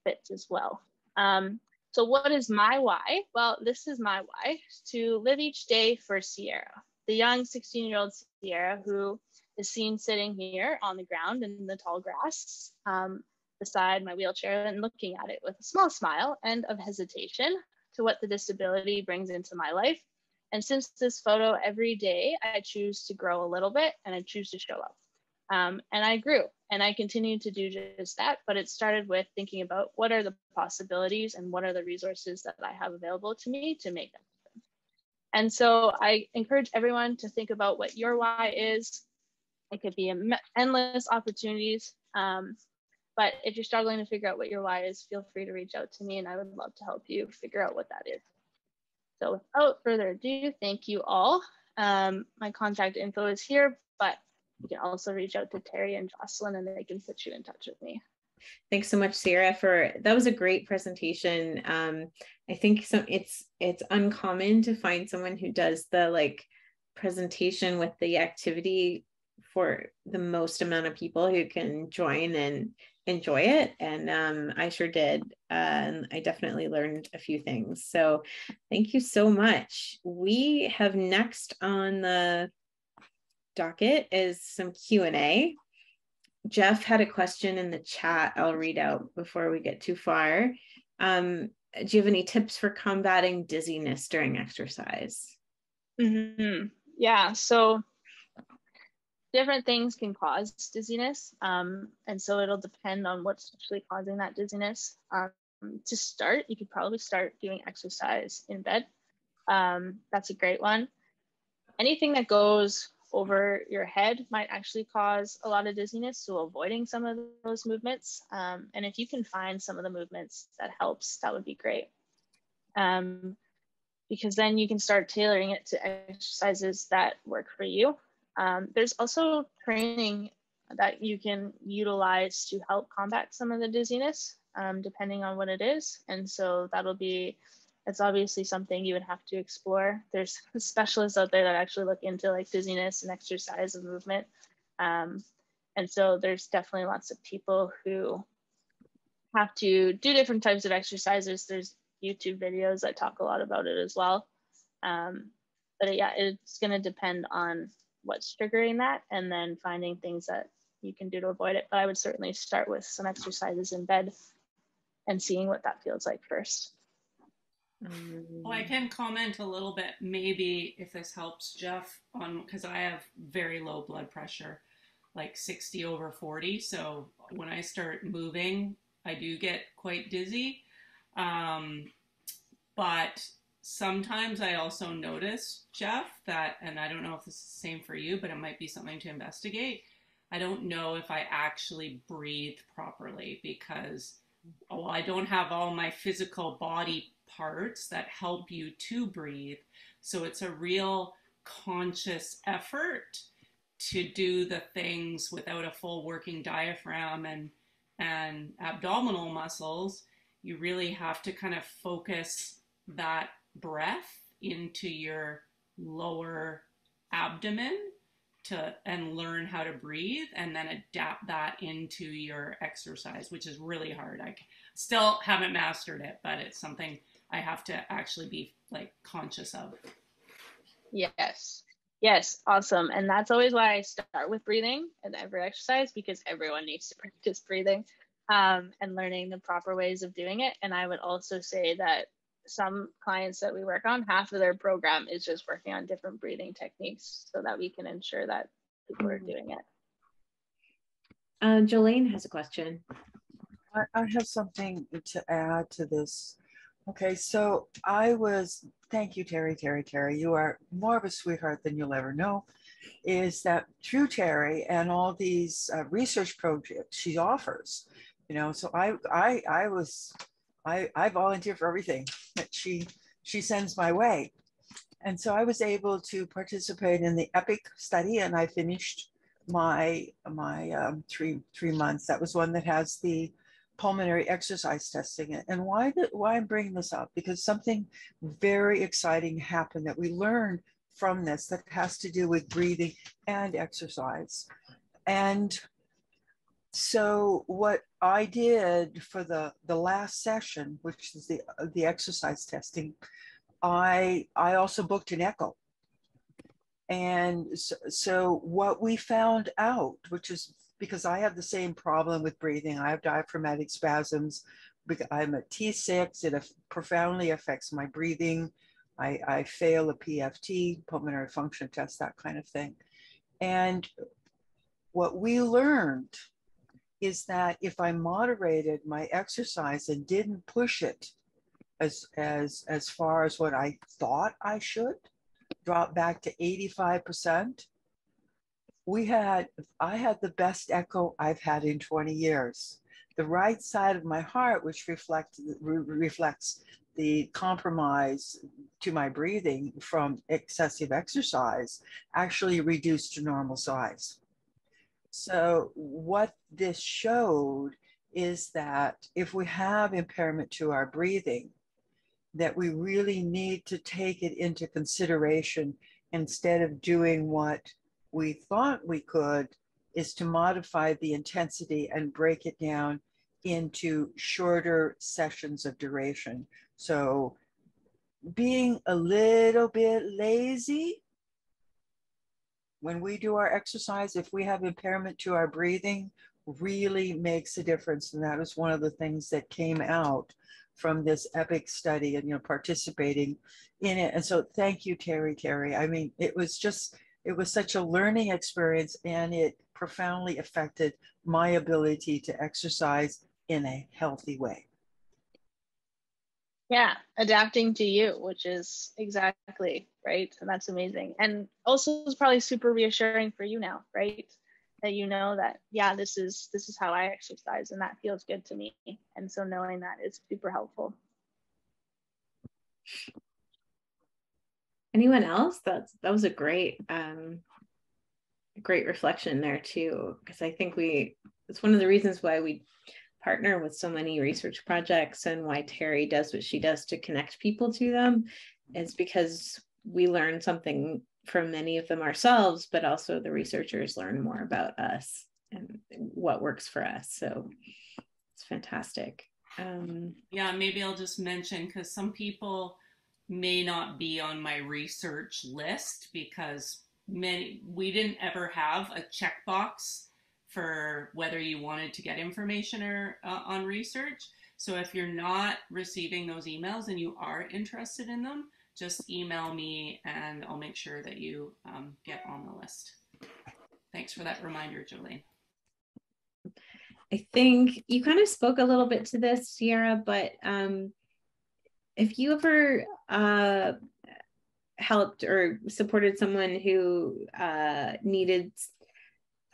fits as well. So what is my why? Well, this is my why: to live each day for Sierra, the young 16-year-old Sierra who is seen sitting here on the ground in the tall grass beside my wheelchair and looking at it with a small smile and of hesitation to what the disability brings into my life. And since this photo, every day I choose to grow a little bit and I choose to show up. And I grew and I continue to do just that, but it started with thinking about what are the possibilities and what are the resources that I have available to me to make that happen. And so I encourage everyone to think about what your why is. It could be endless opportunities, but if you're struggling to figure out what your why is, feel free to reach out to me and I would love to help you figure out what that is. So without further ado, thank you all. My contact info is here, but you can also reach out to Teri and Jocelyn and they can put you in touch with me. Thanks so much, Sarah, that was a great presentation. I think it's uncommon to find someone who does the presentation with the activity for the most amount of people who can join and enjoy it. And I sure did. And I definitely learned a few things. So thank you so much. We have next on the docket is some Q&A. Jeff had a question in the chat I'll read out before we get too far. Do you have any tips for combating dizziness during exercise? Mm-hmm. Yeah, so different things can cause dizziness. And so it'll depend on what's actually causing that dizziness. To start, you could probably start doing exercise in bed. That's a great one. Anything that goes over your head might actually cause a lot of dizziness, so avoiding some of those movements. And if you can find some of the movements that helps, that would be great. Because then you can start tailoring it to exercises that work for you. There's also training that you can utilize to help combat some of the dizziness, depending on what it is. And so it's obviously something you would have to explore. There's specialists out there that actually look into dizziness and exercise and movement. And so there's definitely lots of people who have to do different types of exercises. There's YouTube videos that talk a lot about it as well. But yeah, it's gonna depend on what's triggering that and then finding things that you can do to avoid it. But I would certainly start with some exercises in bed and seeing what that feels like first. Well, I can comment a little bit, maybe if this helps, Jeff, on because I have very low blood pressure, like 60/40. So when I start moving, I do get quite dizzy. But sometimes I also notice, Jeff, that, and I don't know if this is the same for you, but it might be something to investigate. I don't know if I actually breathe properly because, well, I don't have all my physical body parts that help you to breathe. So it's a real conscious effort to do the things without a full working diaphragm and abdominal muscles. You really have to kind of focus that breath into your lower abdomen and learn how to breathe and then adapt that into your exercise, which is really hard. I still haven't mastered it, but it's something I have to actually be like conscious of. Yes, awesome. And that's always why I start with breathing at every exercise, because everyone needs to practice breathing and learning the proper ways of doing it. And I would also say that some clients that we work on, half of their program is just working on different breathing techniques so that we can ensure that people are doing it. Jolene has a question. I have something to add to this. Okay, so thank you, Teri. You are more of a sweetheart than you'll ever know. Is that through Teri and all these research projects she offers, so I volunteer for everything that she sends my way. And so I was able to participate in the EPIC study, and I finished my 3 months. That was one that has the pulmonary exercise testing. And why I'm bringing this up, because something very exciting happened that we learned from this that has to do with breathing and exercise. And so what I did for the last session, which is the exercise testing, I also booked an echo. And so what we found out, which is because I have the same problem with breathing, I have diaphragmatic spasms, I'm a T6, it profoundly affects my breathing. I fail a PFT, pulmonary function test, that kind of thing. And what we learned is that if I moderated my exercise and didn't push it as far as what I thought I should, drop back to 85%, I had the best echo I've had in 20 years. The right side of my heart, which reflects the compromise to my breathing from excessive exercise, actually reduced to normal size. So what this showed is that if we have impairment to our breathing, that we really need to take it into consideration instead of doing what we thought we could, is to modify the intensity and break it down into shorter sessions of duration. So being a little bit lazy when we do our exercise, if we have impairment to our breathing, really makes a difference. And that was one of the things that came out from this EPIC study and, participating in it. And so thank you, Teri. I mean, it was such a learning experience, and it profoundly affected my ability to exercise in a healthy way. Yeah, adapting to you, which is exactly right. And that's amazing. And also it's probably super reassuring for you now, right? That you know that, yeah, this is how I exercise and that feels good to me. And so knowing that is super helpful. Anyone else? That was a great reflection there too, because I think it's one of the reasons why we partner with so many research projects and why Teri does what she does to connect people to them, is because we learn something from many of them ourselves, but also the researchers learn more about us and what works for us. So it's fantastic. Yeah, maybe I'll just mention, because some people may not be on my research list because we didn't ever have a checkbox for whether you wanted to get information or on research. So if you're not receiving those emails and you are interested in them, just email me and I'll make sure that you get on the list. Thanks for that reminder, Jolene. I think you kind of spoke a little bit to this, Sierra, but if you ever helped or supported someone who needed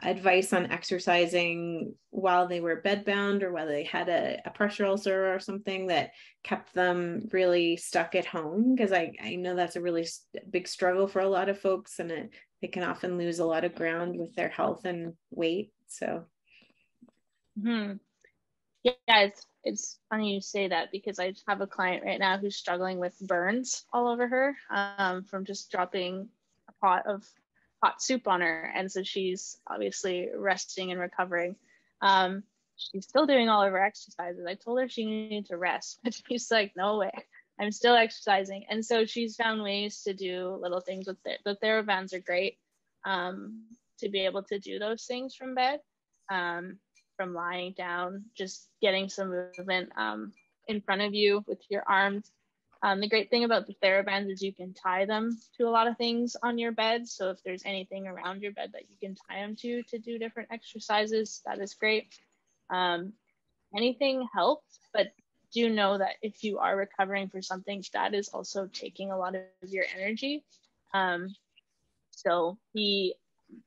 advice on exercising while they were bedbound, or whether they had a pressure ulcer or something that kept them really stuck at home, because I know that's a really big struggle for a lot of folks, and they can often lose a lot of ground with their health and weight. So yeah, it's funny you say that, because I have a client right now who's struggling with burns all over her from just dropping a pot of hot soup on her, and so she's obviously resting and recovering. She's still doing all of her exercises. I told her she needed to rest, but she's like, no way, I'm still exercising. And so she's found ways to do little things with it. The TheraBands are great to be able to do those things from bed, from lying down, just getting some movement in front of you with your arms. The great thing about the TheraBands is you can tie them to a lot of things on your bed. So if there's anything around your bed that you can tie them to do different exercises, that is great. Anything helps, but do know that if you are recovering for something, that is also taking a lot of your energy. So we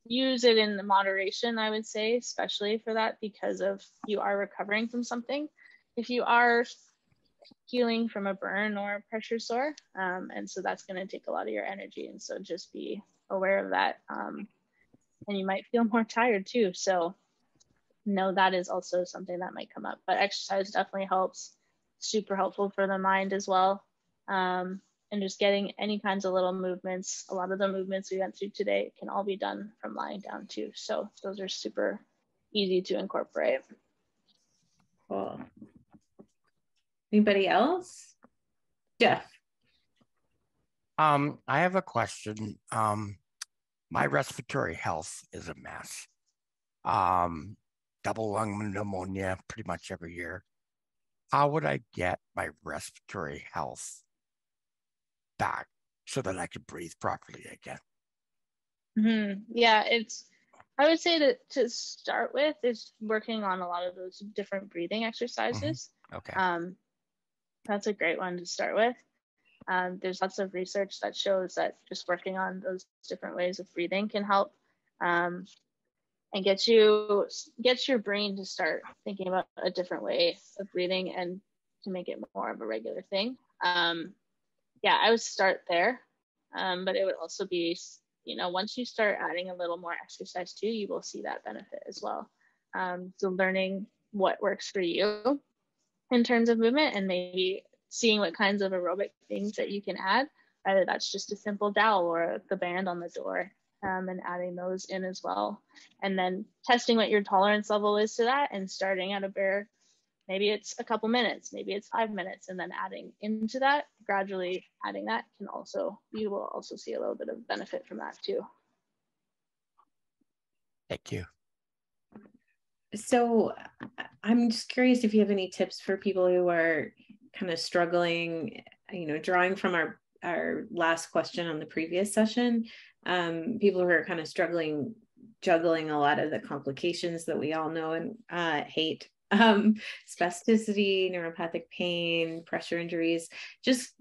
use it in the moderation, I would say, especially for that, because of you are recovering from something. If you are healing from a burn or a pressure sore, and so that's going to take a lot of your energy, and so just be aware of that, and you might feel more tired too, so know that is also something that might come up. But exercise definitely helps, super helpful for the mind as well, and just getting any kinds of little movements. A lot of the movements we went through today can all be done from lying down too, so those are super easy to incorporate. cool. Anybody else? Jeff. I have a question. My respiratory health is a mess. Double lung pneumonia pretty much every year. How would I get my respiratory health back so that I could breathe properly again? Yeah, I would say that to start with is working on a lot of those different breathing exercises. Okay. That's a great one to start with. There's lots of research that shows that just working on those different ways of breathing can help, and get your brain to start thinking about a different way of breathing and to make it more of a regular thing. Yeah, I would start there, but it would also be, once you start adding a little more exercise too, you will see that benefit as well. So learning what works for you in terms of movement, and maybe seeing what kinds of aerobic things that you can add, whether that's just a simple dowel or the band on the door, and adding those in as well. And then testing what your tolerance level is to that, and starting at a bare, maybe it's a couple minutes, maybe it's 5 minutes, and then adding into that, gradually adding that you will also see a little bit of benefit from that too. Thank you. So I'm just curious if you have any tips for people who are kind of struggling, drawing from our last question on the previous session, people who are kind of struggling, juggling a lot of the complications that we all know and hate, spasticity, neuropathic pain, pressure injuries, just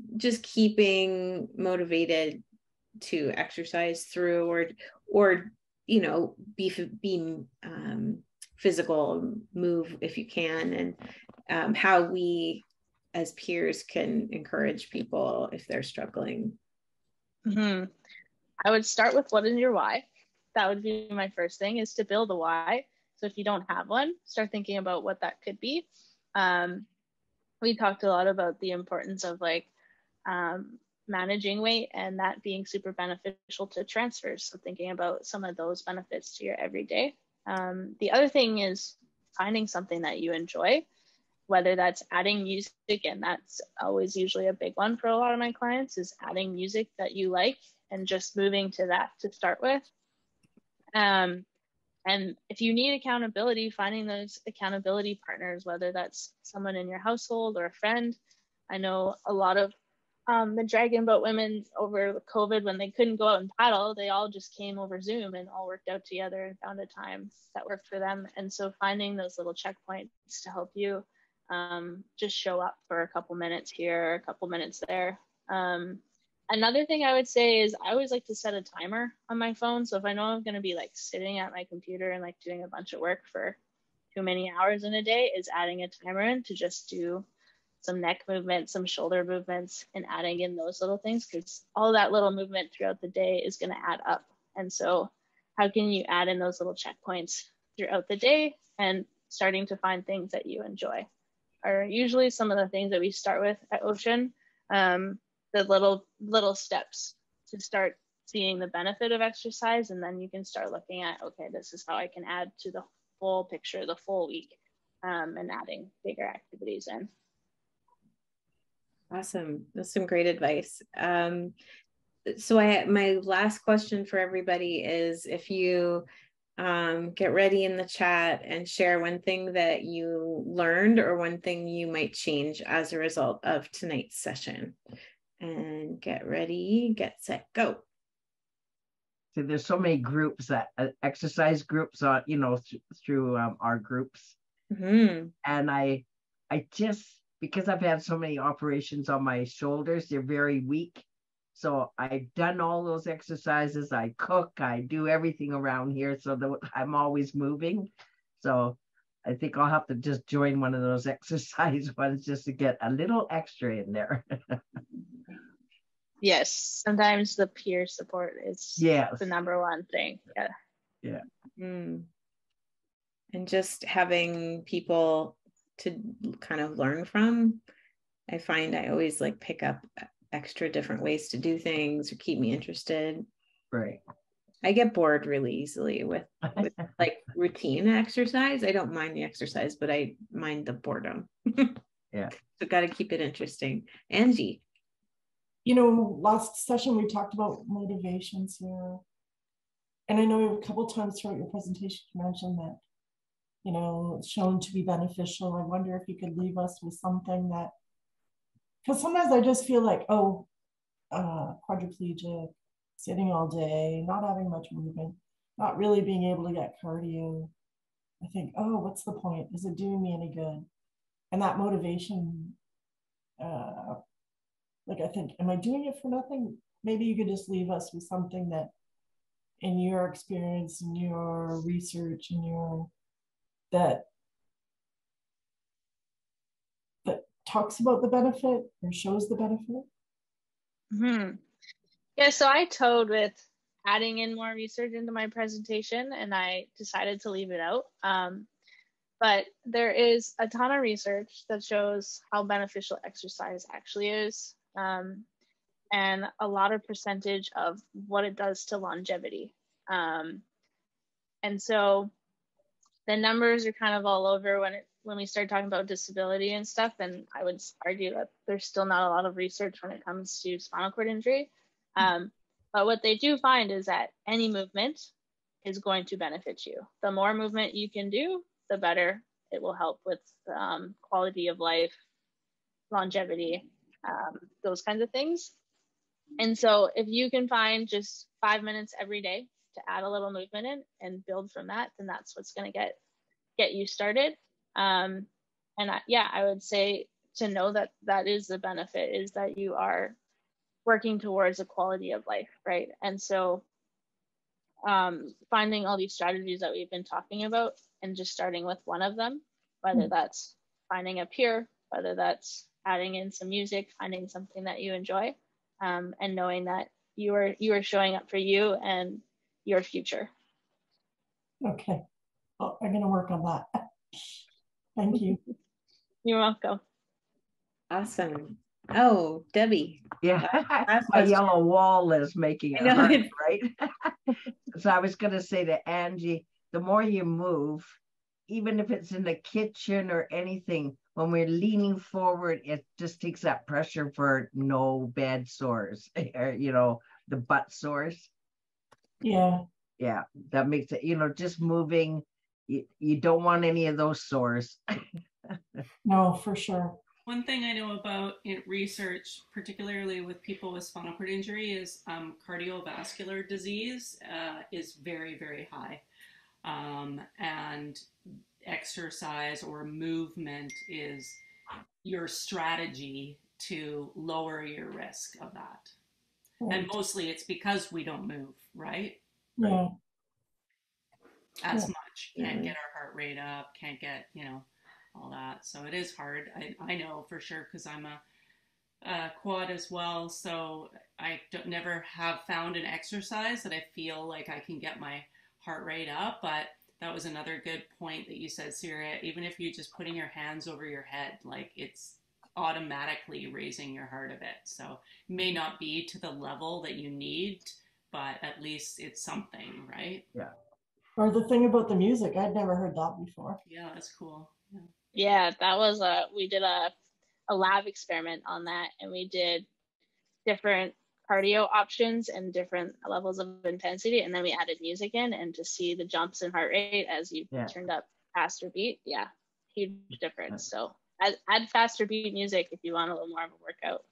keeping motivated to exercise through, or be physical, move if you can, and how we as peers can encourage people if they're struggling. I would start with, what is your why? That would be my first thing, is to build a why. So if you don't have one, start thinking about what that could be. We talked a lot about the importance of managing weight, and that being super beneficial to transfers. So thinking about some of those benefits to your everyday. The other thing is finding something that you enjoy, whether that's adding music, and that's always usually a big one for a lot of my clients, is adding music that you like and just moving to that to start with. And if you need accountability, finding those accountability partners, whether that's someone in your household or a friend. I know a lot of the dragon boat women over COVID, when they couldn't go out and paddle, they all just came over Zoom and all worked out together and found a time that worked for them. And so finding those little checkpoints to help you just show up for a couple minutes here, a couple minutes there. Another thing I would say is I always like to set a timer on my phone. So if I know I'm going to be like sitting at my computer and like doing a bunch of work for too many hours in a day, is adding a timer in to just do some neck movements, some shoulder movements, and adding in those little things, because all that little movement throughout the day is going to add up. And so how can you add in those little checkpoints throughout the day, and starting to find things that you enjoy are usually some of the things that we start with at Ocean. The little steps to start seeing the benefit of exercise, and then you can start looking at, okay, this is how I can add to the full picture, the full week, and adding bigger activities in. Awesome. That's some great advice. So my last question for everybody is, if you get ready in the chat and share one thing that you learned or one thing you might change as a result of tonight's session. And get ready, get set, go. So there's so many groups, that exercise groups on, through our groups. Mm-hmm. And I just, because I've had so many operations on my shoulders, they're very weak. So I've done all those exercises. I cook, I do everything around here so that I'm always moving. So I think I'll have to just join one of those exercise ones just to get a little extra in there. Yes, sometimes the peer support is the number one thing. Yeah. Mm. And just having people to kind of learn from. I find I always like pick up extra different ways to do things or keep me interested. Right. I get bored really easily with like routine exercise. I don't mind the exercise, but I mind the boredom. Yeah. So got to keep it interesting. Angie. Last session we talked about motivations here. And I know a couple times throughout your presentation you mentioned that, it's shown to be beneficial. I wonder if you could leave us with something that, because sometimes I just feel like, quadriplegic, sitting all day, not having much movement, not really being able to get cardio. I think, what's the point? Is it doing me any good? And that motivation, I think, am I doing it for nothing? Maybe you could just leave us with something that, in your experience, in your research, that talks about the benefit or shows the benefit. Mm-hmm. Yeah, so I toed with adding in more research into my presentation, and I decided to leave it out. But there is a ton of research that shows how beneficial exercise actually is, and a lot of percentage of what it does to longevity. And so the numbers are kind of all over when we start talking about disability and stuff, and I would argue that there's still not a lot of research when it comes to spinal cord injury. But what they do find is that any movement is going to benefit you. The more movement you can do, the better it will help with quality of life, longevity, those kinds of things. And so if you can find just 5 minutes every day to add a little movement in and build from that, then that's what's going to get you started. And I would say to know that that is the benefit, is that you are working towards a quality of life, right? And so finding all these strategies that we've been talking about and just starting with one of them, whether that's finding a peer, whether that's adding in some music, finding something that you enjoy, and knowing that you are showing up for you and your future. Okay, well, I'm going to work on that. Thank you. You're welcome. Awesome. Oh, Debbie. Yeah, my yellow wall is making it hard, right? So I was going to say to Angie, the more you move, even if it's in the kitchen or anything, when we're leaning forward, it just takes that pressure for no bad sores, or, the butt sores. Yeah. Yeah, that makes it, just moving. You don't want any of those sores. No, for sure. One thing I know about research, particularly with people with spinal cord injury, is cardiovascular disease is very, very high. And exercise or movement is your strategy to lower your risk of that. Right. And mostly it's because we don't move, right? Yeah. As much. Can't get our heart rate up, can't get, all that. So it is hard. I know for sure because I'm a quad as well. So I never have found an exercise that I feel like I can get my heart rate up. But that was another good point that you said, Sarah. Even if you're just putting your hands over your head, like it's automatically raising your heart a bit. So it may not be to the level that you need, but at least it's something, right? Yeah. Or the thing about the music, I'd never heard that before. Yeah, that's cool. Yeah, that was we did a lab experiment on that, and we did different cardio options and different levels of intensity, and then we added music in, and to see the jumps in heart rate as you turned up faster beat, huge difference. So add faster beat music if you want a little more of a workout.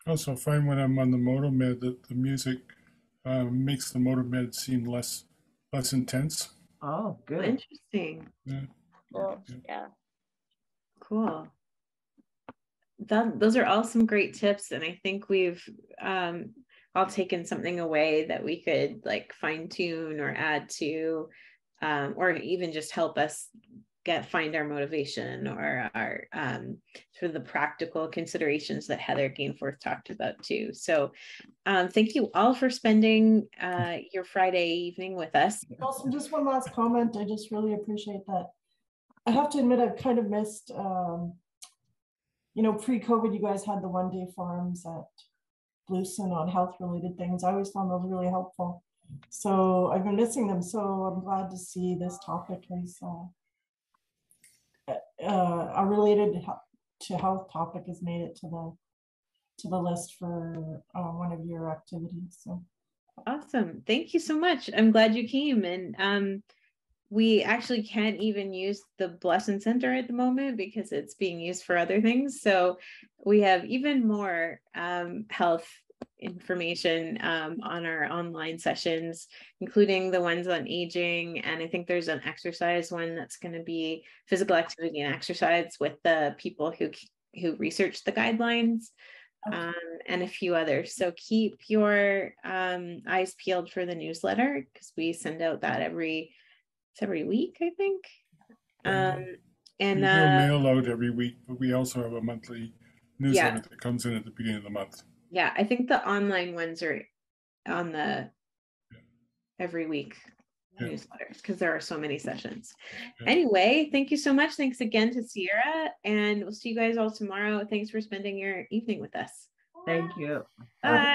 I also find when I'm on the MotoMed that the music makes the MotoMed seem less intense. Oh, good. Interesting. Yeah. Cool. Yeah. Cool. Those are all some great tips, and I think we've all taken something away that we could like fine tune or add to, or even just help us find our motivation or our sort of the practical considerations that Heather Gainforth talked about too. So thank you all for spending your Friday evening with us. Also, just one last comment. I just really appreciate that. I have to admit, I've kind of missed, pre-COVID, you guys had the one-day forums at Blueson on health-related things. I always found those really helpful. So I've been missing them. So I'm glad to see this topic is a related to health topic has made it to the list for one of your activities. So awesome. Thank you so much. I'm glad you came. And we actually can't even use the BSsKin Center at the moment because it's being used for other things. So we have even more health information on our online sessions, including the ones on aging. And I think there's an exercise one that's going to be physical activity and exercise with the people who researched the guidelines. And a few others. So keep your eyes peeled for the newsletter because we send out that every week, I think. And we do a mail out every week, but we also have a monthly newsletter that comes in at the beginning of the month. Yeah, I think the online ones are on the every week newsletters because there are so many sessions. Anyway, thank you so much. Thanks again to Sierra, and we'll see you guys all tomorrow. Thanks for spending your evening with us. Thank you. Bye.